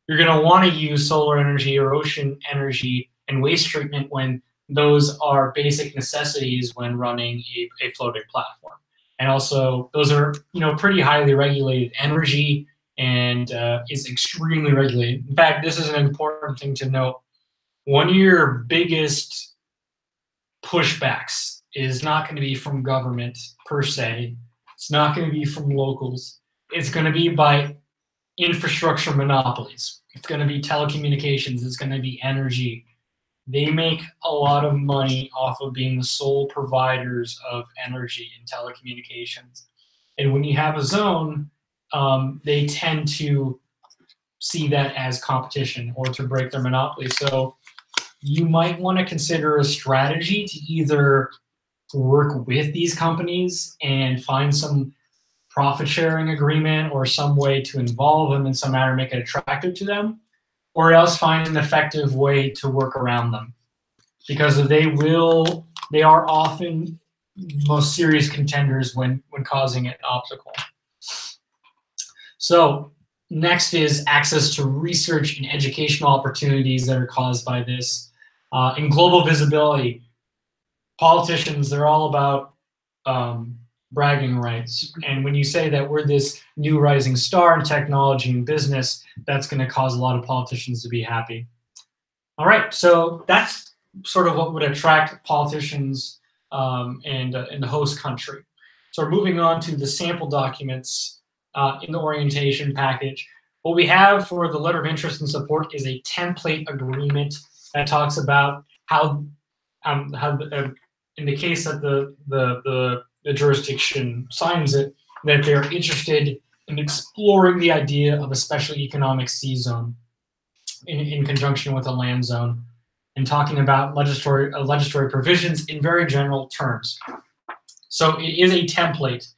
You're going to want to use solar energy or ocean energy and waste treatment when those are basic necessities when running a floating platform. And also, those are pretty highly regulated energy and is extremely regulated. In fact, this is an important thing to note. One of your biggest pushbacks is not going to be from government per se. It's not going to be from locals. It's going to be by infrastructure monopolies. It's going to be telecommunications. It's going to be energy. They make a lot of money off of being the sole providers of energy in telecommunications. And when you have a zone, they tend to see that as competition or to break their monopoly. So you might want to consider a strategy to either work with these companies and find some profit sharing agreement or some way to involve them in some manner, make it attractive to them, or else find an effective way to work around them, because they are often most serious contenders when causing an obstacle. So next is access to research and educational opportunities that are caused by this. In global visibility, politicians, they're all about bragging rights. And when you say that we're this new rising star in technology and business, that's going to cause a lot of politicians to be happy. All right, so that's sort of what would attract politicians and the host country. So we're moving on to the sample documents in the orientation package. What we have for the letter of interest and support is a template agreement that talks about how in the case that the jurisdiction signs it, that they're interested in exploring the idea of a special economic C zone in conjunction with a land zone, and talking about legislative provisions in very general terms. So it is a template,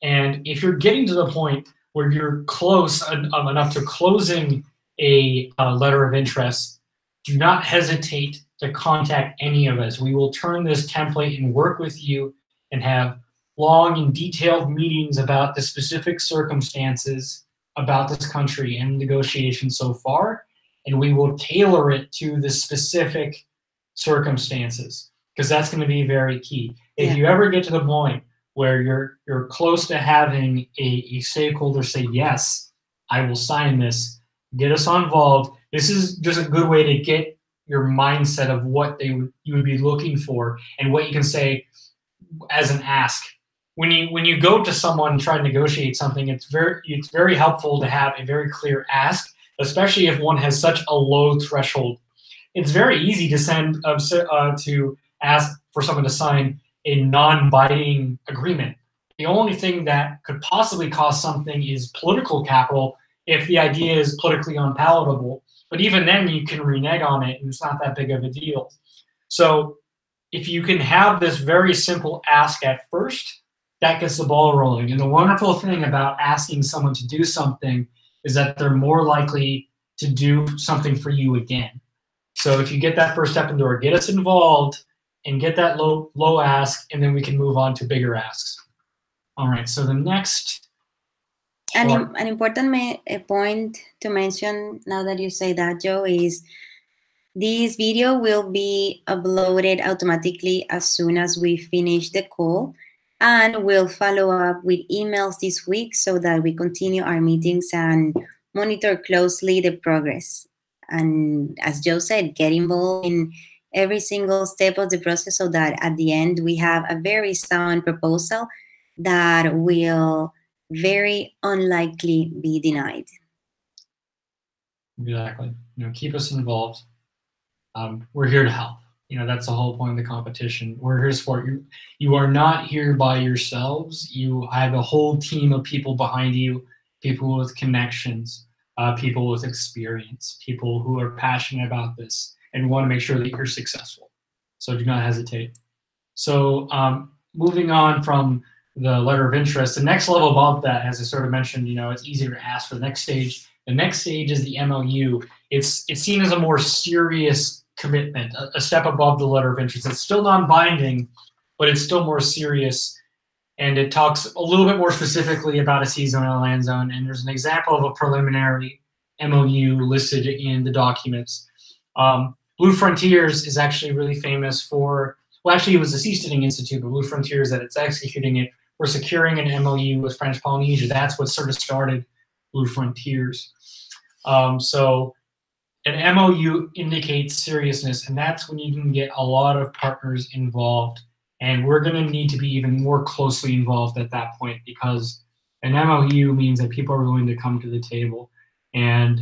and if you're getting to the point where you're close enough to closing a letter of interest, do not hesitate to contact any of us. We will turn this template and work with you and have long and detailed meetings about the specific circumstances about this country and negotiations so far, and we will tailor it to the specific circumstances, because that's going to be very key. If you ever get to the point where you're close to having a stakeholder say, yes, I will sign this, get us involved. This is just a good way to get your mindset of what you would be looking for and what you can say as an ask. When you go to someone and try to negotiate something, it's very helpful to have a very clear ask, especially if one has such a low threshold. It's very easy to send to ask for someone to sign a non-binding agreement. The only thing that could possibly cost something is political capital if the idea is politically unpalatable. But even then, you can renege on it, and it's not that big of a deal. So if you can have this very simple ask at first, that gets the ball rolling. And the wonderful thing about asking someone to do something is that they're more likely to do something for you again. So if you get that first step in the door, get us involved and get that low ask, and then we can move on to bigger asks. All right, so the next an important point to mention now that you say that, Joe, is this video will be uploaded automatically as soon as we finish the call, and we'll follow up with emails this week so that we continue our meetings and monitor closely the progress. And as Joe said, get involved in every single step of the process so that at the end we have a very sound proposal that will very unlikely be denied. Exactly. Keep us involved. We're here to help. That's the whole point of the competition. We're here to support you. You are not here by yourselves. You have a whole team of people behind you, people with connections, people with experience, people who are passionate about this and want to make sure that you're successful. So do not hesitate. So moving on from the letter of interest, the next level above that, as I sort of mentioned, it's easier to ask for the next stage. The next stage is the MOU. It's seen as a more serious commitment, a step above the letter of interest. It's still non-binding, but it's still more serious. And it talks a little bit more specifically about a sea zone and a land zone. And there's an example of a preliminary MOU listed in the documents. Blue Frontiers is actually really famous for, well, actually it was the Seasteading Institute, but Blue Frontiers that it's executing it. We're securing an MOU with French Polynesia. That's what sort of started Blue Frontiers. So an MOU indicates seriousness, and that's when you can get a lot of partners involved. And we're going to need to be even more closely involved at that point, because an MOU means that people are willing to come to the table. And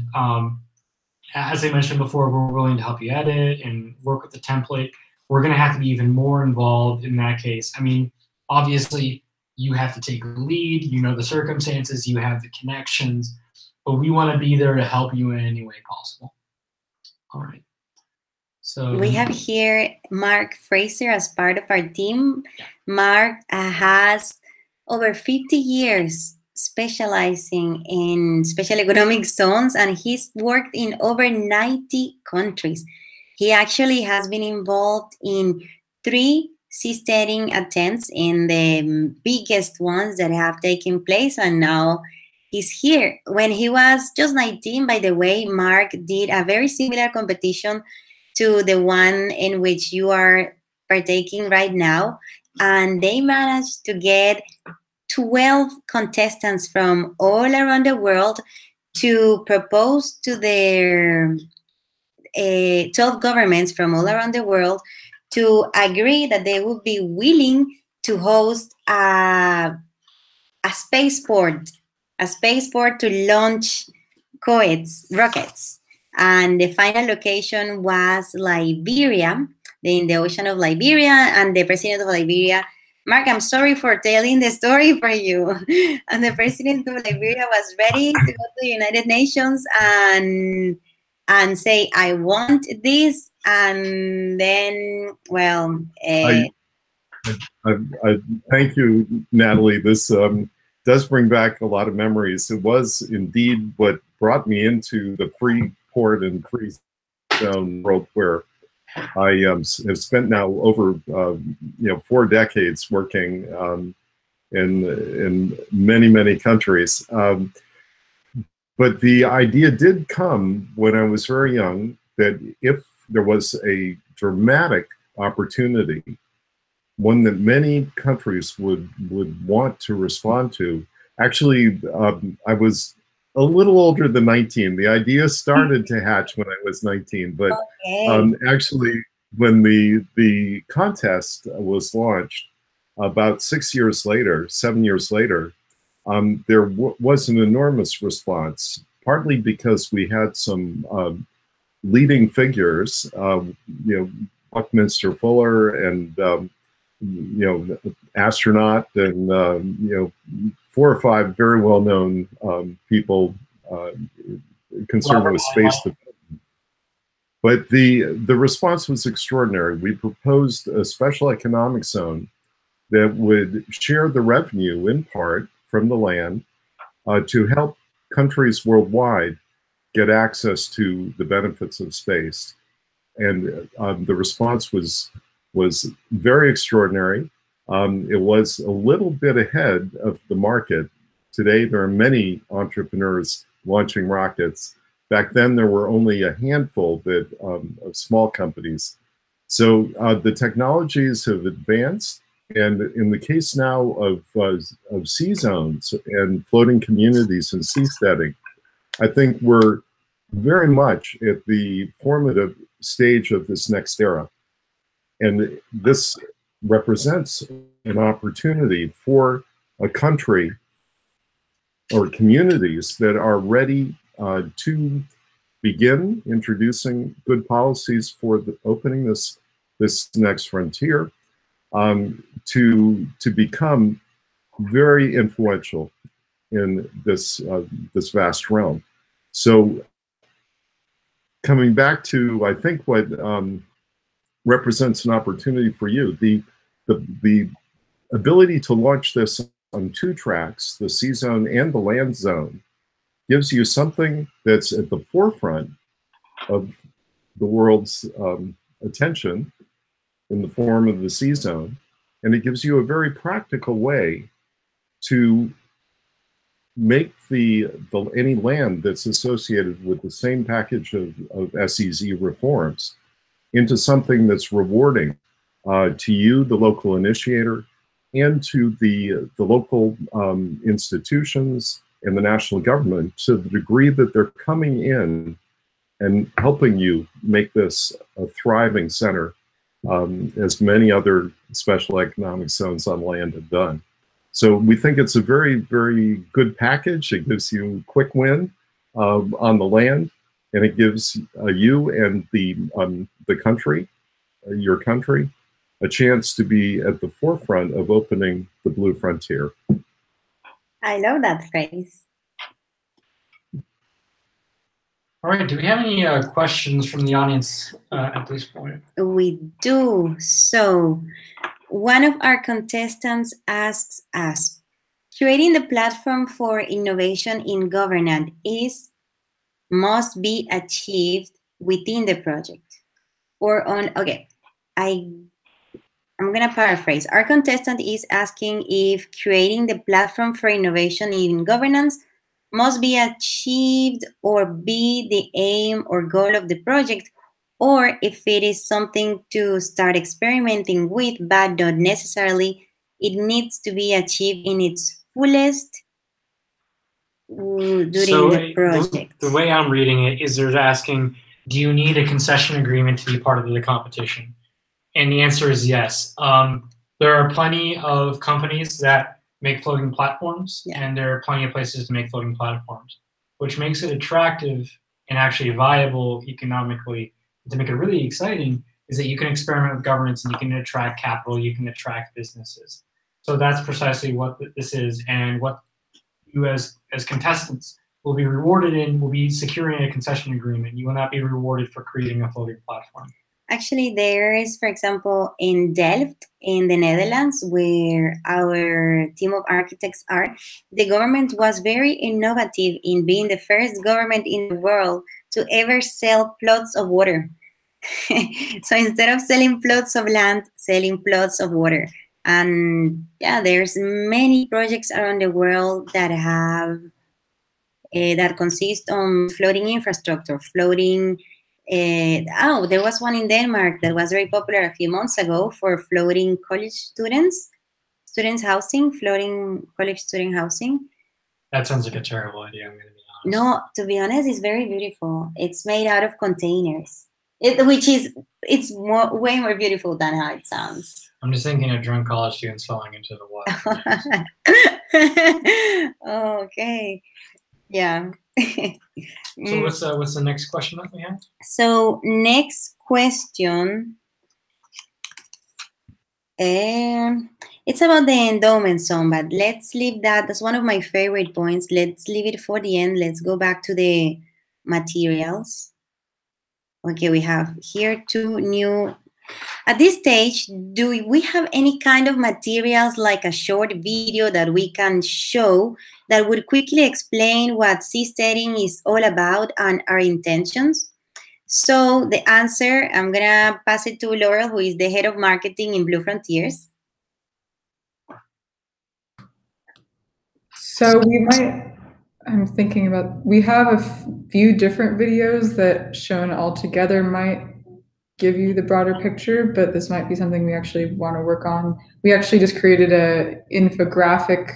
as I mentioned before, we're willing to help you edit and work with the template. We're going to have to be even more involved in that case. I mean, obviously, you have to take the lead. You know the circumstances. You have the connections. But we want to be there to help you in any way possible. All right. So we have here Mark Fraser as part of our team. Mark has over 50 years specializing in special economic zones, and he's worked in over 90 countries. He actually has been involved in 3 seasteading attempts, in the biggest ones that have taken place, and now he's here. When he was just 19, by the way, Mark did a very similar competition to the one in which you are partaking right now, and they managed to get 12 contestants from all around the world to propose to their 12 governments from all around the world to agree that they would be willing to host a spaceport to launch rockets. And the final location was Liberia, in the ocean of Liberia, and the president of Liberia, Mark, I'm sorry for telling the story for you. And the president of Liberia was ready to go to the United Nations and say, I want this. And then, well, I thank you, Natalie. This does bring back a lot of memories. It was indeed what brought me into the free port and free zone world, where I have spent now over 4 decades working in many countries. But the idea did come when I was very young that if there was a dramatic opportunity, one that many countries would want to respond to. Actually, I was a little older than 19. The idea started to hatch when I was 19, but actually, when the contest was launched, about 7 years later, there was an enormous response, partly because we had some leading figures, Buckminster Fuller and astronaut and 4 or 5 very well-known people concerned with space development. But the response was extraordinary. We proposed a special economic zone that would share the revenue in part from the land to help countries worldwide get access to the benefits of space. And the response was very extraordinary. It was a little bit ahead of the market. Today, there are many entrepreneurs launching rockets. Back then, there were only a handful of small companies. So the technologies have advanced. And in the case now of sea zones and floating communities and seasteading, I think we're very much at the formative stage of this next era. And this represents an opportunity for a country or communities that are ready to begin introducing good policies for opening this next frontier, to become very influential in this vast realm. So coming back to, I think, what represents an opportunity for you, the ability to launch this on 2 tracks, the sea zone and the land zone, gives you something that's at the forefront of the world's attention in the form of the sea zone, and it gives you a very practical way to make any land that's associated with the same package of SEZ reforms into something that's rewarding to you, the local initiator, and to the local institutions and the national government, to the degree that they're coming in and helping you make this a thriving center, as many other special economic zones on land have done. So we think it's a very, very good package. It gives you quick win on the land, and it gives you and the country, your country, a chance to be at the forefront of opening the blue frontier. I love that phrase. All right, do we have any questions from the audience at this point? We do. So one of our contestants asks us, creating the platform for innovation in governance must be achieved within the project or on, okay, I'm going to paraphrase. Our contestant is asking if creating the platform for innovation in governance must be achieved or be the aim or goal of the project, or if it is something to start experimenting with, but not necessarily it needs to be achieved in its fullest during the project. The way I'm reading it is they're asking, do you need a concession agreement to be part of the competition? And the answer is yes. There are plenty of companies that make floating platforms, and there are plenty of places to make floating platforms, which makes it attractive and actually viable economically. To make it really exciting is that you can experiment with governance and you can attract capital, you can attract businesses. So that's precisely what this is, and what you as contestants will be rewarded in will be securing a concession agreement. You will not be rewarded for creating a floating platform. Actually, there is, for example, in Delft, in the Netherlands, where our team of architects are, the government was very innovative in being the first government in the world to ever sell plots of water. So instead of selling plots of land, selling plots of water. And yeah, there's many projects around the world that have that consist on floating infrastructure, floating. There was one in Denmark that was very popular a few months ago for floating college students housing, floating college student housing. That sounds like a terrible idea. I'm going to be honest. No, to be honest, it's very beautiful. It's made out of containers, it's way more beautiful than how it sounds. I'm just thinking of drunk college students falling into the water. Okay. Yeah. So what's the next question that we have? So next question. It's about the endowment zone, but let's leave that. That's one of my favorite points. Let's leave it for the end. Let's go back to the materials. Okay, we have here 2 new. At this stage, do we have any kind of materials like a short video that we can show that would quickly explain what seasteading is all about and our intentions? So the answer, I'm gonna pass it to Laurel, who is the head of marketing in Blue Frontiers. So I'm thinking about, we have a few different videos that shown all together might give you the broader picture, but this might be something we actually want to work on. We actually just created a infographic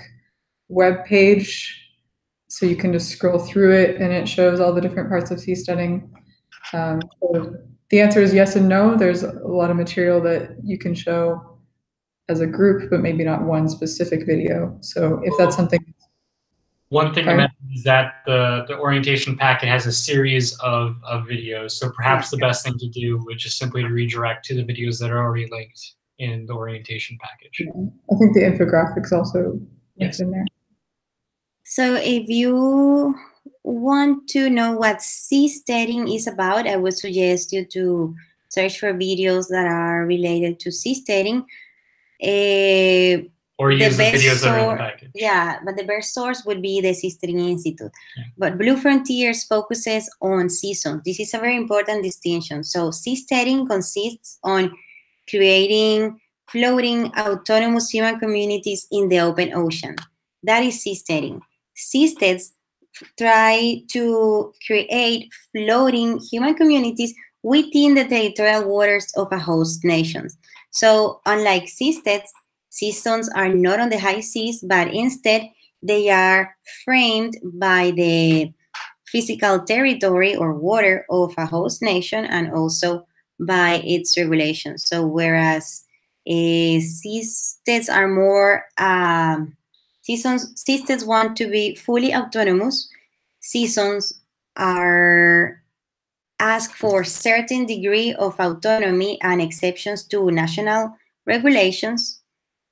web page, so you can just scroll through it and it shows all the different parts of seasteading. So the answer is yes and no. There's a lot of material that you can show as a group, but maybe not one specific video. So if that's something. One thing I mentioned is that the orientation packet has a series of videos. So perhaps the best thing to do would just simply redirect to the videos that are already linked in the orientation package. I think the infographics also is in there. So if you want to know what seasteading is about, I would suggest you to search for videos that are related to seasteading. Or use the videos that are in the package. Yeah, but the best source would be the Seasteading Institute. Yeah. But Blue Frontiers focuses on seasons. This is a very important distinction. So seasteading consists on creating floating autonomous human communities in the open ocean. That is seasteading. Seasteads try to create floating human communities within the territorial waters of a host nation. So unlike seasteads, seasons are not on the high seas, but instead they are framed by the physical territory or water of a host nation and also by its regulations. So whereas seasteads are more, seasteads want to be fully autonomous, seasons are ask for certain degree of autonomy and exceptions to national regulations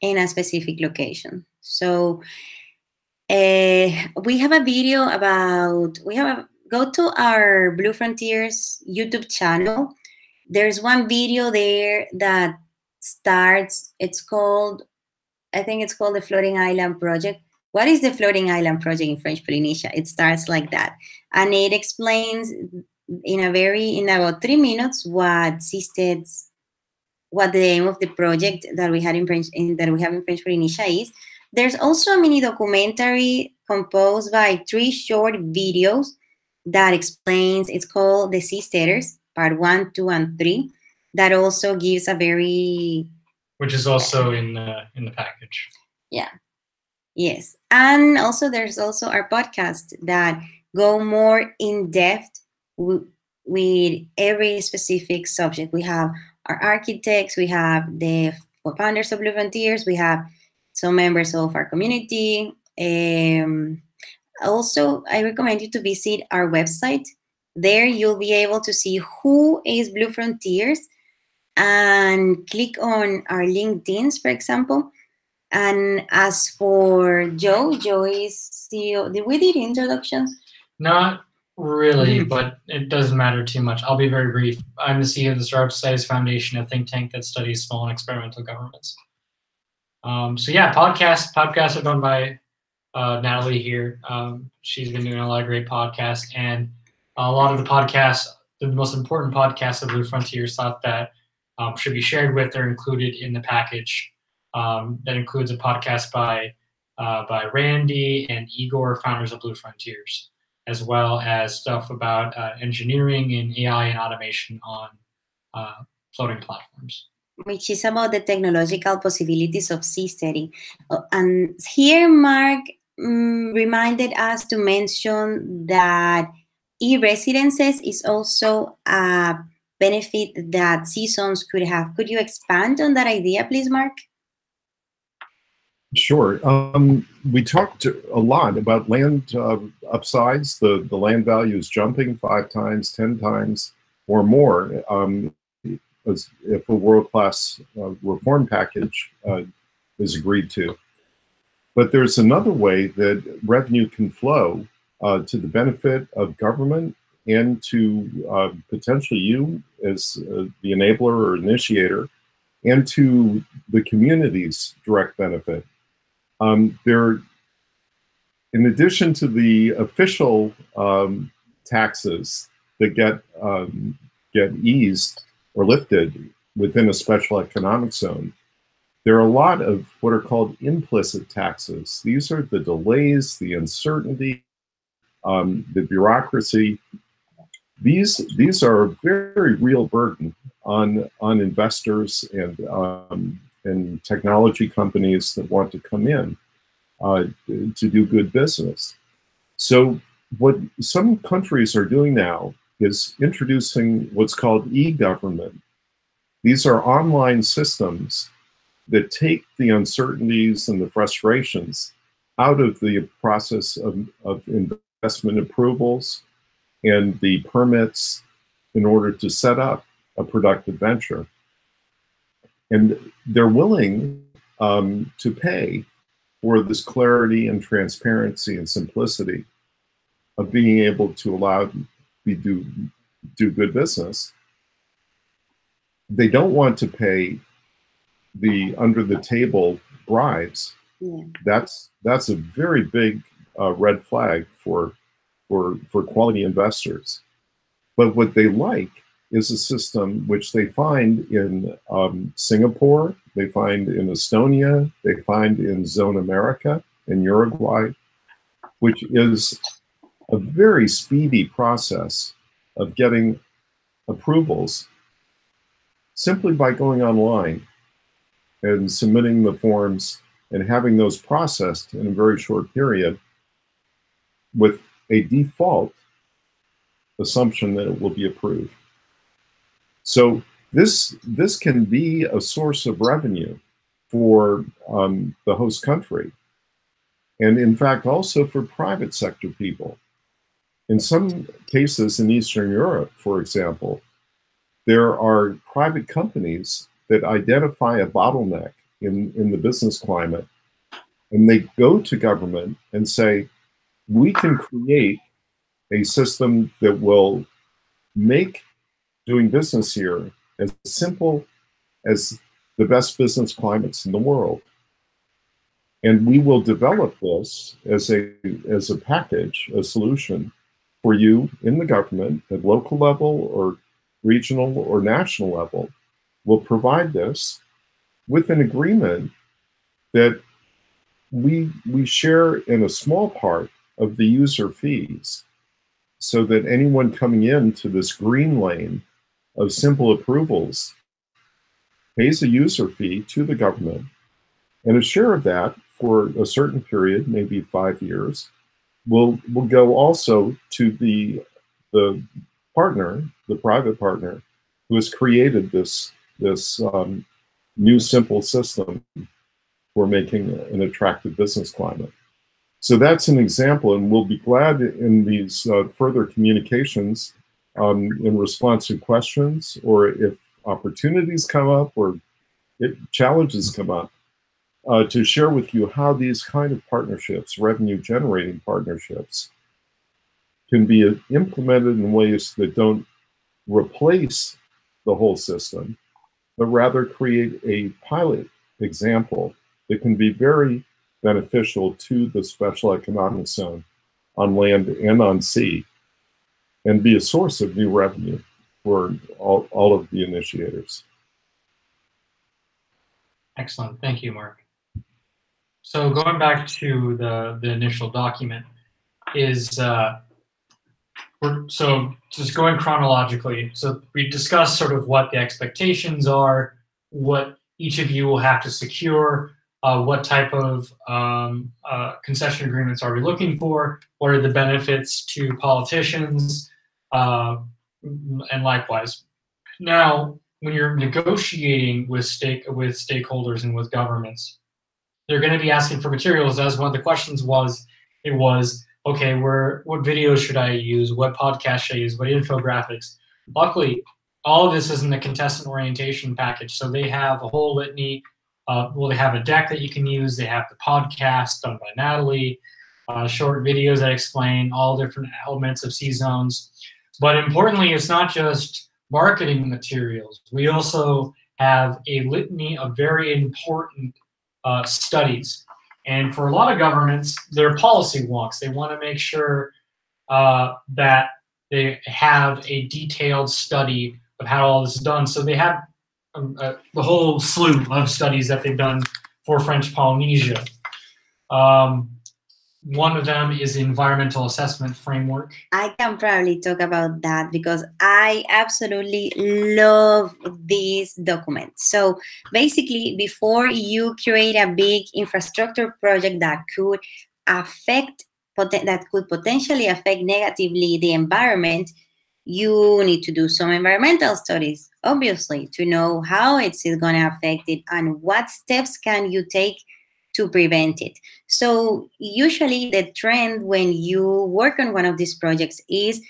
in a specific location. So we have a video about, go to our Blue Frontiers YouTube channel. There's one video there that starts, I think it's called the Floating Island Project. What is the Floating Island Project in French Polynesia? It starts like that. And it explains in about 3 minutes what seasteads, what the aim of the project that we have in French Polynesia is. There's also a mini documentary composed by 3 short videos that explains, it's called The Seasteaders, part 1, 2, and 3. That also gives a very... Which is also in the package. Yeah. Yes. And also there's also our podcast that go more in depth with every specific subject. We have our architects, we have the founders of Blue Frontiers, we have some members of our community. Also, I recommend you to visit our website. There you'll be able to see who is Blue Frontiers and click on our LinkedIn's, for example. And as for Joe is CEO. Did we do introductions? Not really, but it doesn't matter too much. I'll be very brief. I'm the CEO of the Startup Studies Foundation, a think tank that studies small and experimental governments. So yeah, podcasts are done by Natalie here. She's been doing a lot of great podcasts, and a lot of the podcasts, the most important podcasts of Blue Frontiers, thought that should be shared with or included in the package. That includes a podcast by Randy and Igor, founders of Blue Frontiers. as well as stuff about engineering and AI and automation on floating platforms. Which is about the technological possibilities of seasteading. And here Mark reminded us to mention that e-residences is also a benefit that sea zones could have. Could you expand on that idea, please, Mark? Sure. We talked a lot about land upsides. The land value is jumping 5 times, 10 times, or more if a world-class reform package is agreed to. But there's another way that revenue can flow to the benefit of government and to potentially you as the enabler or initiator, and to the community's direct benefit. In addition to the official taxes that get eased or lifted within a special economic zone, there are a lot of what are called implicit taxes. These are the delays, the uncertainty, the bureaucracy. These are a very real burden on investors and technology companies that want to come in to do good business. So what some countries are doing now is introducing what's called e-government. These are online systems that take the uncertainties and the frustrations out of the process of investment approvals and the permits in order to set up a productive venture. And they're willing to pay for this clarity and transparency and simplicity of being able to allow me do good business. They don't want to pay the under the table bribes. Yeah. That's a very big red flag for quality investors. But what they like is a system which they find in Singapore, they find in Estonia, they find in Zone America, in Uruguay, which is a very speedy process of getting approvals simply by going online and submitting the forms and having those processed in a very short period with a default assumption that it will be approved. So this can be a source of revenue for the host country, and in fact also for private sector people. In some cases in Eastern Europe, for example, there are private companies that identify a bottleneck in the business climate, and they go to government and say, we can create a system that will make doing business here as simple as the best business climates in the world. And we will develop this as a package, a solution for you in the government at local level or regional or national level. We'll provide this with an agreement that we share in a small part of the user fees, so that anyone coming into this green lane of simple approvals pays a user fee to the government, and a share of that for a certain period, maybe 5 years, will go also to the partner, the private partner, who has created this new simple system for making an attractive business climate. So that's an example, and we'll be glad in these further communications in response to questions, or if opportunities come up or if challenges come up, to share with you how these kind of partnerships, revenue-generating partnerships, can be implemented in ways that don't replace the whole system, but rather create a pilot example that can be very beneficial to the special economic zone on land and on sea, and be a source of new revenue for all of the initiators. Excellent, thank you, Mark. So going back to the initial document, is So just going chronologically, so we discussed sort of what the expectations are, what each of you will have to secure, what type of concession agreements are we looking for, what are the benefits to politicians, and likewise. Now, when you're negotiating with stakeholders and with governments, they're going to be asking for materials. As one of the questions was, okay, what videos should I use? What podcast should I use? What infographics? Luckily, all of this is in the contestant orientation package. So they have a whole litany. They have a deck that you can use. They have the podcast done by Natalie, short videos that explain all different elements of C-zones. But importantly, it's not just marketing materials. We also have a litany of very important studies. And for a lot of governments, they're policy wonks. They want to make sure that they have a detailed study of how all this is done. So they have the whole slew of studies that they've done for French Polynesia. One of them is the environmental assessment framework. I can probably talk about that because I absolutely love these documents. So basically, before you create a big infrastructure project that could potentially affect negatively the environment, you need to do some environmental studies, obviously, to know how it's going to affect it and what steps can you take to prevent it. So usually the trend when you work on one of these projects is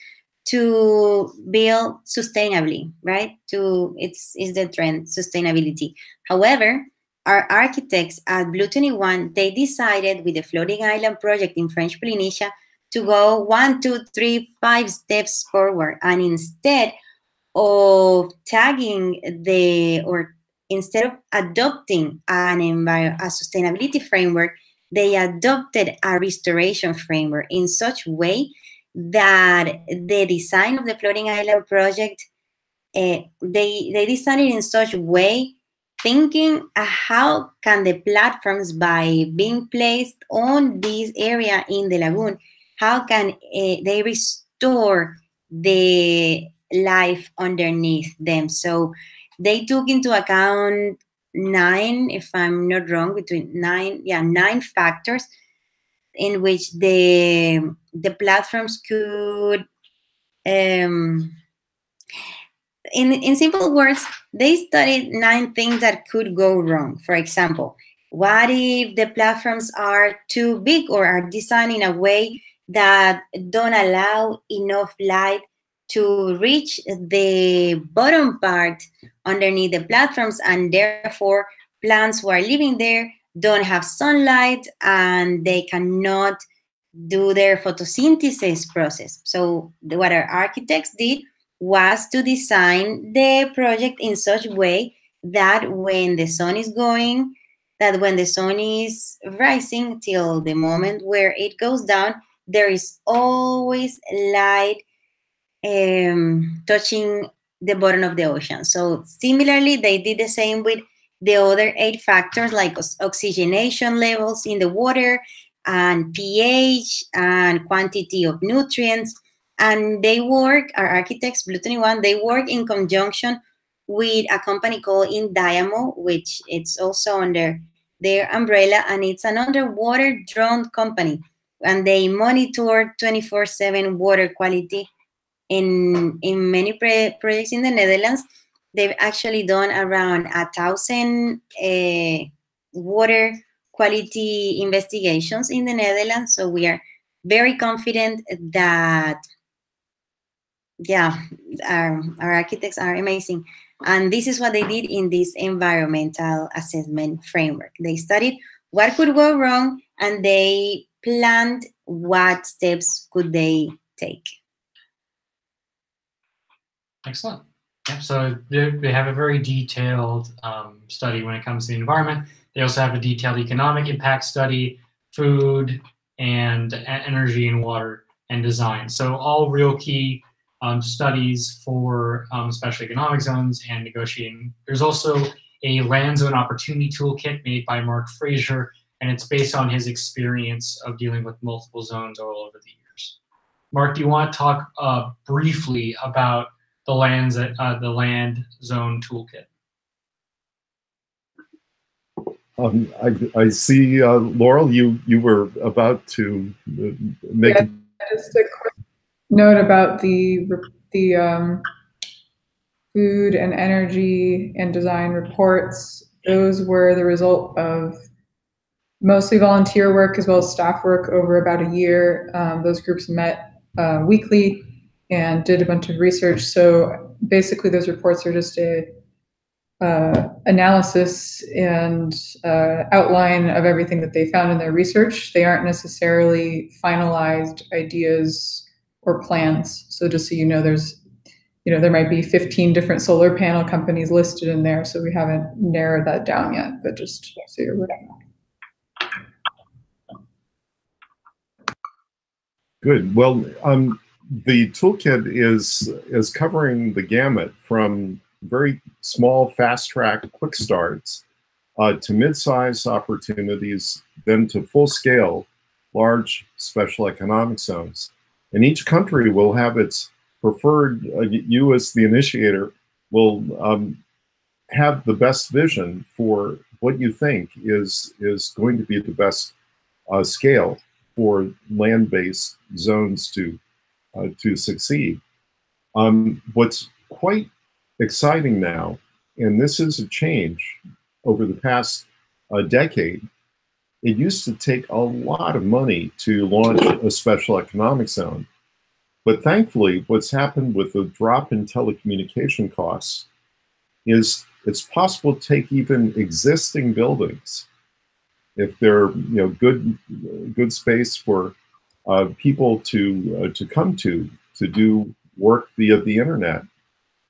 to build sustainably, right? It's the trend, sustainability. However, our architects at Blue 21, they decided with the floating island project in French Polynesia to go 1, 2, 3, 5 steps forward. And instead of instead of adopting a sustainability framework, they adopted a restoration framework in such a way that the design of the floating island project, they designed it in such a way, thinking how can the platforms, by being placed on this area in the lagoon, how can they restore the life underneath them. So they took into account 9, if I'm not wrong, 9 factors in which the platforms could, in simple words, they studied 9 things that could go wrong. For example, what if the platforms are too big or are designed in a way that don't allow enough light to reach the bottom part underneath the platforms, and therefore plants who are living there don't have sunlight and they cannot do their photosynthesis process. So what our architects did was to design the project in such a way that when the sun is rising till the moment where it goes down, there is always light touching the bottom of the ocean. So similarly, they did the same with the other 8 factors like oxygenation levels in the water and pH and quantity of nutrients. And our architects, Blue 21, they work in conjunction with a company called Indiamo, which it's also under their umbrella, and it's an underwater drone company. And they monitor 24/7 water quality in many projects in the Netherlands. They've actually done around 1,000 water quality investigations in the Netherlands. So we are very confident that, our architects are amazing. And this is what they did in this environmental assessment framework. They studied what could go wrong and they planned what steps could they take. Excellent. Yep. So they have a very detailed study when it comes to the environment. They also have a detailed economic impact study, food and energy and water and design. So all real key studies for special economic zones and negotiating. There's also a land zone opportunity toolkit made by Mark Fraser, and it's based on his experience of dealing with multiple zones all over the years. Mark, do you want to talk briefly about the land zone toolkit? I see, Laurel, you were about to make. Yeah, just a quick note about the food and energy and design reports. Those were the result of mostly volunteer work as well as staff work over about a year. Those groups met weekly and did a bunch of research. So basically, those reports are just a analysis and outline of everything that they found in their research. They aren't necessarily finalized ideas or plans. So just so you know, there might be 15 different solar panel companies listed in there. So we haven't narrowed that down yet, but just so you're aware. Good. Well, the toolkit is covering the gamut from very small, fast-track, quick starts to mid-size opportunities, then to full-scale, large special economic zones. And each country will have its preferred, you as the initiator will have the best vision for what you think is going to be the best scale for land-based zones to succeed. What's quite exciting now, and this is a change over the past decade, it used to take a lot of money to launch a special economic zone. But thankfully, what's happened with the drop in telecommunication costs is it's possible to take even existing buildings, if they're good space for people to come to do work via the internet.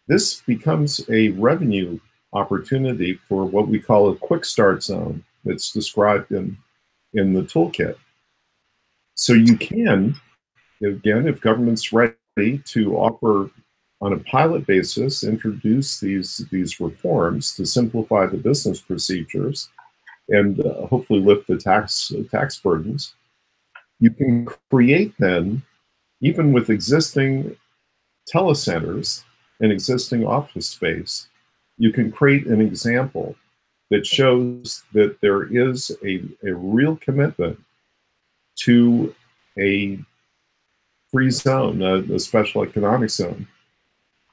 This becomes a revenue opportunity for what we call a quick start zone that's described in the toolkit. So you can, again, if government's ready to offer on a pilot basis, introduce these reforms to simplify the business procedures and hopefully lift the tax burdens. You can create then, even with existing telecenters and existing office space, you can create an example that shows that there is a real commitment to a free zone, a special economic zone,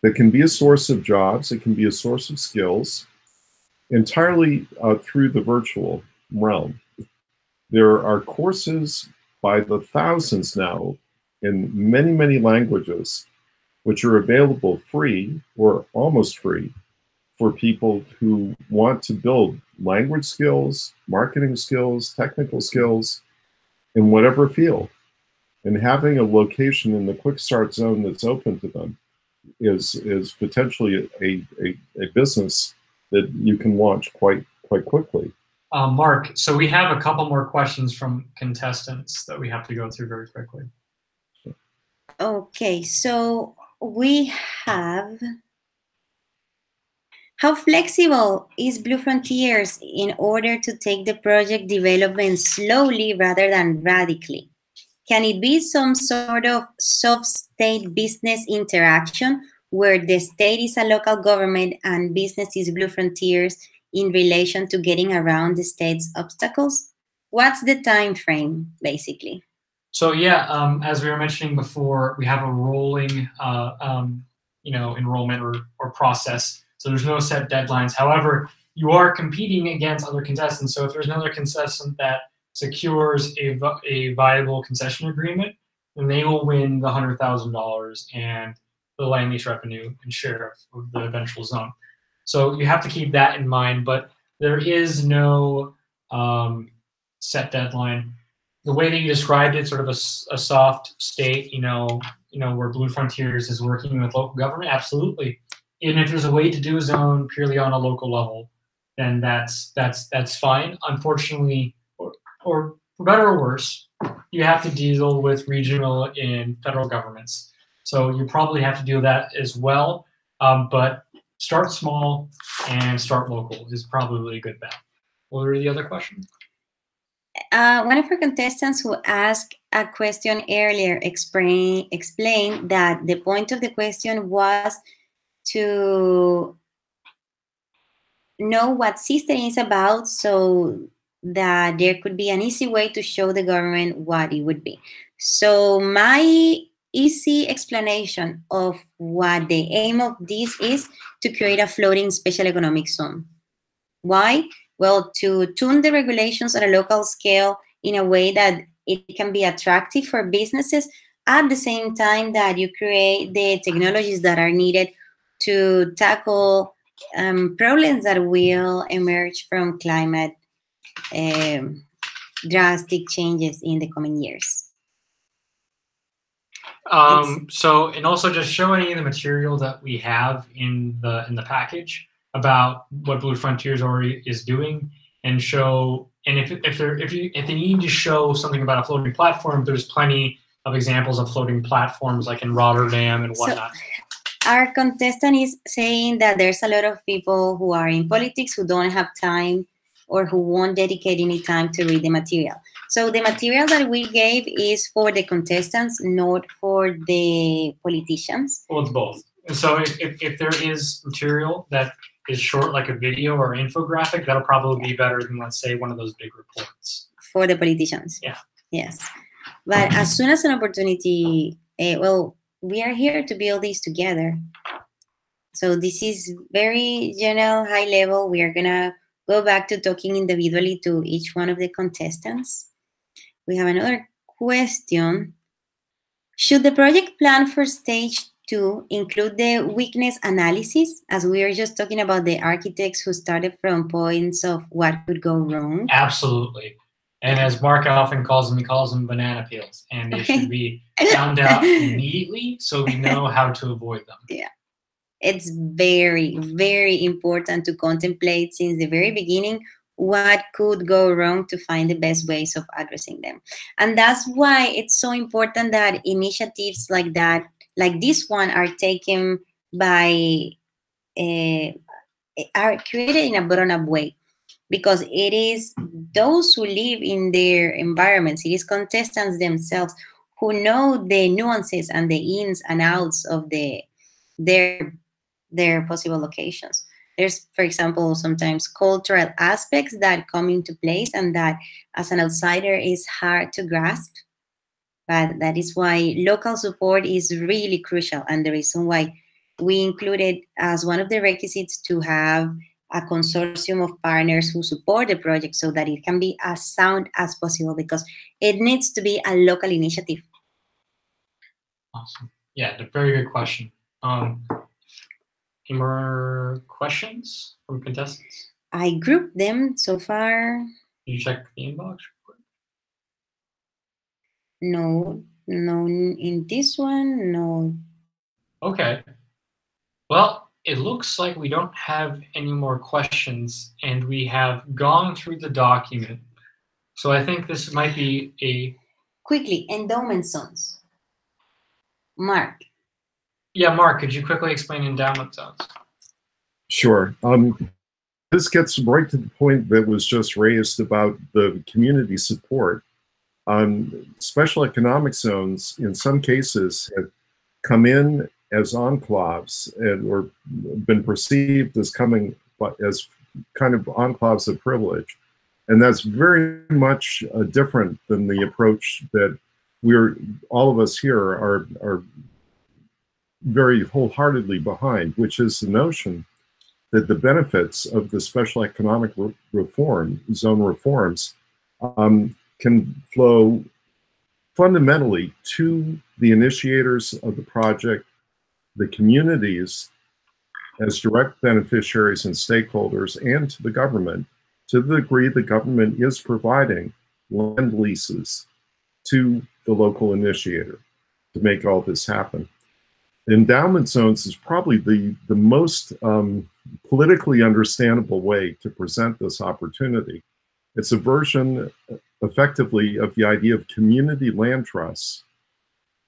that can be a source of jobs, it can be a source of skills, entirely through the virtual realm. There are courses by the thousands now in many, many languages, which are available free or almost free for people who want to build language skills, marketing skills, technical skills in whatever field. And having a location in the quick start zone that's open to them is potentially a business that you can launch quite quickly. Mark, so we have a couple more questions from contestants that we have to go through very quickly. Okay, so we have, how flexible is Blue Frontiers in order to take the project development slowly rather than radically? Can it be some sort of soft-state business interaction where the state is a local government and business is Blue Frontiers in relation to getting around the state's obstacles? What's the time frame, basically? So yeah, as we were mentioning before, we have a rolling, enrollment or process. So there's no set deadlines. However, you are competing against other contestants. So if there's another contestant that secures a viable concession agreement, then they will win the $100,000 and the land lease revenue and share of the eventual zone. So you have to keep that in mind, but there is no set deadline. The way that you described it, sort of a soft state, where Blue Frontiers is working with local government, absolutely. And if there's a way to do a zone purely on a local level, then that's fine. Unfortunately, or for better or worse, you have to deal with regional and federal governments. So you probably have to do that as well. But start small and start local is probably a good bet. What are the other questions? one of our contestants who asked a question earlier explained that the point of the question was to know what system is about, so that there could be an easy way to show the government what it would be. So my easy explanation of what the aim of this is to create a floating special economic zone. Why? Well, to tune the regulations at a local scale in a way that it can be attractive for businesses at the same time that you create the technologies that are needed to tackle problems that will emerge from climate drastic changes in the coming years. So, and also just show any of the material that we have in the package about what Blue Frontiers already is doing, and show, and if they need to show something about a floating platform, there's plenty of examples of floating platforms like in Rotterdam and whatnot. So our contestant is saying that there's a lot of people who are in politics who don't have time or who won't dedicate any time to read the material. So the material that we gave is for the contestants, not for the politicians. Well, it's both. So if there is material that is short, like a video or infographic, that'll probably be better than, let's say, one of those big reports. For the politicians. Yeah. Yes. But as soon as an opportunity, well, we are here to build this together. So this is very general, high level. We are going to go back to talking individually to each one of the contestants. We have another question. Should the project plan for stage 2 include the weakness analysis, as we were just talking about the architects who started from points of what could go wrong? Absolutely. And as Mark often calls them, he calls them banana peels, and they should be found out immediately so we know how to avoid them. Yeah. It's very, very important to contemplate since the very beginning what could go wrong to find the best ways of addressing them. And that's why it's so important that initiatives like that, like this one, are taken by, are created in a bottom-up way, because it is those who live in their environments, it is contestants themselves who know the nuances and the ins and outs of their possible locations. There's, for example, sometimes cultural aspects that come into place and that as an outsider is hard to grasp. But that is why local support is really crucial, and the reason why we included as one of the requisites to have a consortium of partners who support the project so that it can be as sound as possible, because it needs to be a local initiative. Awesome. Yeah, a very good question. Any more questions from contestants? I grouped them so far. Did you check the inbox? No, in this one, no. Okay. Well, it looks like we don't have any more questions, and we have gone through the document. So I think this might be a... Quickly, endowment zones. Mark. Yeah, Mark, could you quickly explain endowment zones? Sure. This gets right to the point that was just raised about the community support. Special economic zones, in some cases, have come in as enclaves or been perceived as coming as kind of enclaves of privilege. And that's very much different than the approach that all of us here are very wholeheartedly behind, which is the notion that the benefits of the special economic zone reforms can flow fundamentally to the initiators of the project, the communities as direct beneficiaries and stakeholders, and to the government, to the degree the government is providing land leases to the local initiator to make all this happen. Endowment zones is probably the most politically understandable way to present this opportunity. It's a version, effectively, of the idea of community land trusts,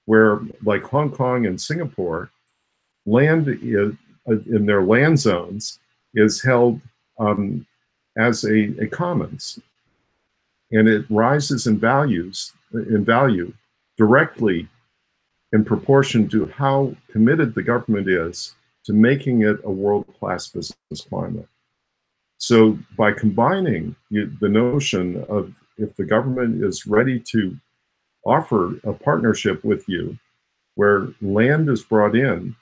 where, like Hong Kong and Singapore, land in their land zones is held as a commons. and it rises in value directly in proportion to how committed the government is to making it a world-class business climate. So by combining the notion of, if the government is ready to offer a partnership with you where land is brought in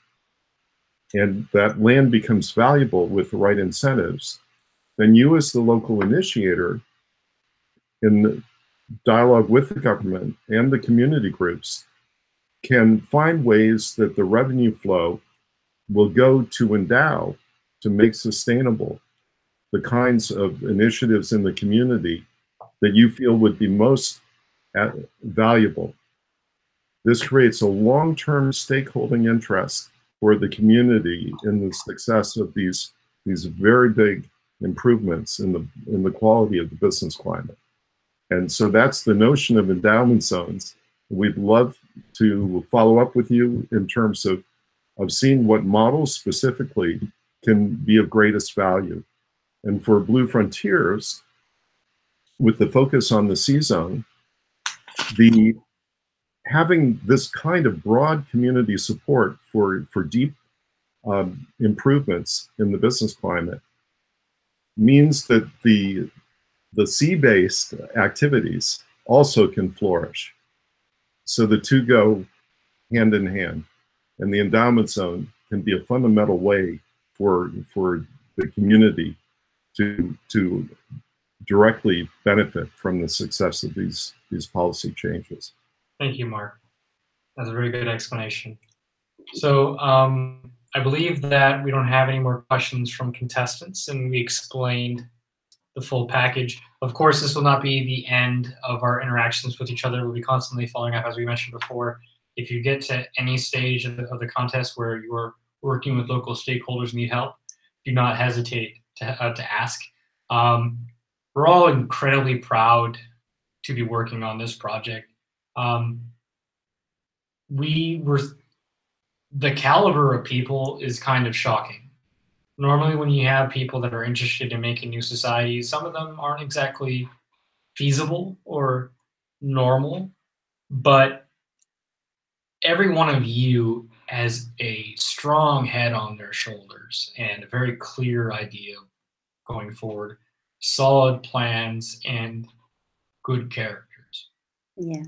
and that land becomes valuable with the right incentives, then you as the local initiator in dialogue with the government and the community groups can find ways that the revenue flow will go to endow, to make sustainable the kinds of initiatives in the community that you feel would be most valuable. This creates a long-term stakeholding interest for the community in the success of these very big improvements in the quality of the business climate. And so that's the notion of endowment zones. We'd love to follow up with you in terms of seeing what models specifically can be of greatest value. And for Blue Frontiers, with the focus on the C-Zone, having this kind of broad community support for deep improvements in the business climate means that the sea-based activities also can flourish. So the two go hand in hand, and the endowment zone can be a fundamental way for the community to directly benefit from the success of these policy changes. Thank you, Mark. That's a very good explanation. So I believe that we don't have any more questions from contestants, and we explained the full package. Of course, this will not be the end of our interactions with each other. We'll be constantly following up, as we mentioned before. If you get to any stage of the contest where you're working with local stakeholders and need help, do not hesitate to ask. We're all incredibly proud to be working on this project. The caliber of people is kind of shocking. Normally when you have people that are interested in making new societies, some of them aren't exactly feasible or normal, but every one of you has a strong head on their shoulders and a very clear idea going forward, solid plans, and good characters. Yeah.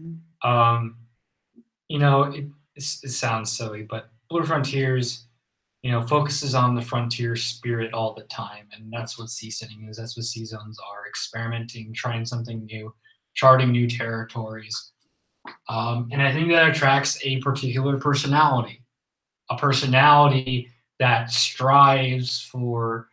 You know, it sounds silly, but Blue Frontiers, you know, focuses on the frontier spirit all the time, and that's what C-Sitting is. That's what C-Zones are: experimenting, trying something new, charting new territories. And I think that attracts a particular personality, a personality that strives for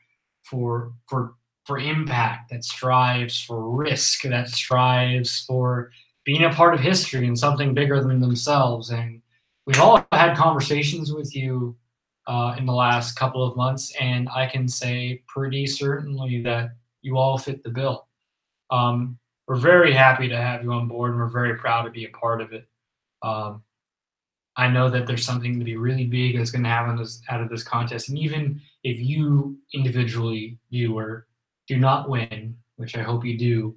impact, that strives for risk, that strives for being a part of history and something bigger than themselves. And we've all had conversations with you in the last couple of months, and I can say pretty certainly that you all fit the bill. We're very happy to have you on board, and we're very proud to be a part of it. I know that there's something to be really big that's going to happen out of this contest, and even if you individually, viewer, do not win, which I hope you do,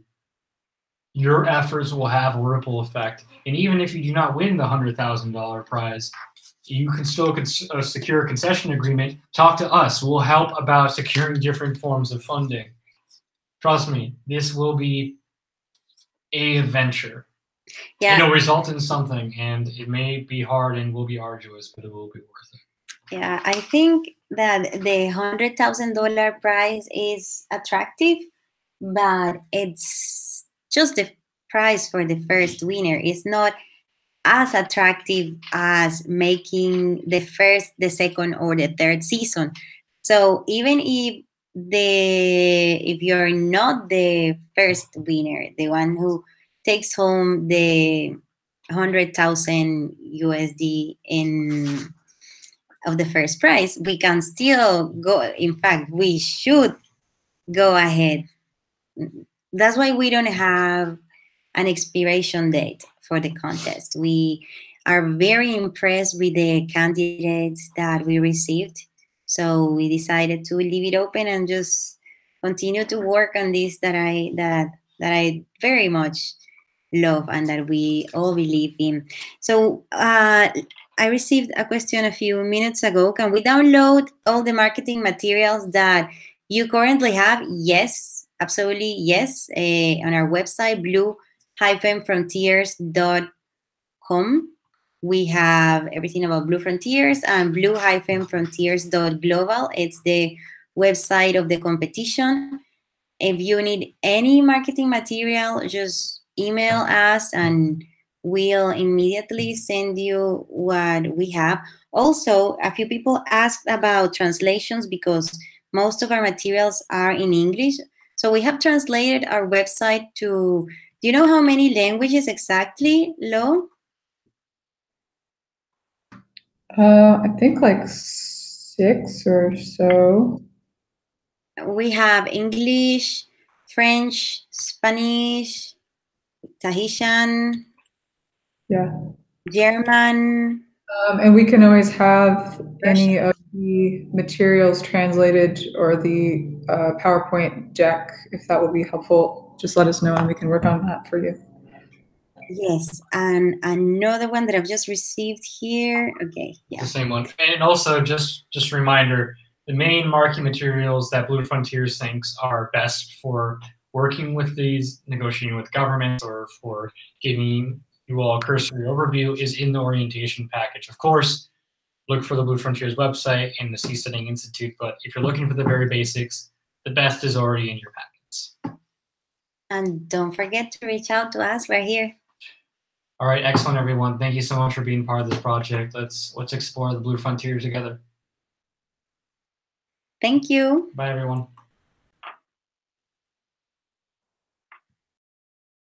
your efforts will have a ripple effect. And even if you do not win the $100,000 prize, you can still secure a concession agreement. Talk to us. We'll help about securing different forms of funding. Trust me, this will be a adventure. Yeah. It'll result in something, and it may be hard and will be arduous, but it will be worth it. Yeah, I think that the $100,000 prize is attractive, but it's just the prize for the first winner. It's not as attractive as making the first, the second, or the third season. So even if you're not the first winner, the one who takes home the 100,000 USD of the first prize, we can still go. In fact, we should go ahead. That's why we don't have an expiration date for the contest. We are very impressed with the candidates that we received. So we decided to leave it open and just continue to work on this that that I very much love and that we all believe in. So I received a question a few minutes ago. Can we download all the marketing materials that you currently have? Yes, absolutely yes. On our website, blue-frontiers.com. We have everything about Blue Frontiers, and blue-frontiers.global. It's the website of the competition. If you need any marketing material, just email us and we'll immediately send you what we have. Also, a few people asked about translations because most of our materials are in English. So we have translated our website to, do you know how many languages exactly, Lo? I think like 6 or so. We have English, French, Spanish, Tahitian, Yeah. German. And we can always have any of the materials translated or the PowerPoint deck, if that would be helpful. Just let us know and we can work on that for you. Yes, and another one that I've just received here. Okay, yeah. The same one. And also, just a reminder, the main marketing materials that Blue Frontiers thinks are best for working with these, negotiating with governments, or for giving you all a cursory overview is in the orientation package. Of course, look for the Blue Frontiers website and the Seasteading Institute, but if you're looking for the very basics, the best is already in your packets. And don't forget to reach out to us. We're here. All right, excellent, everyone. Thank you so much for being part of this project. Let's explore the Blue Frontier together. Thank you. Bye, everyone.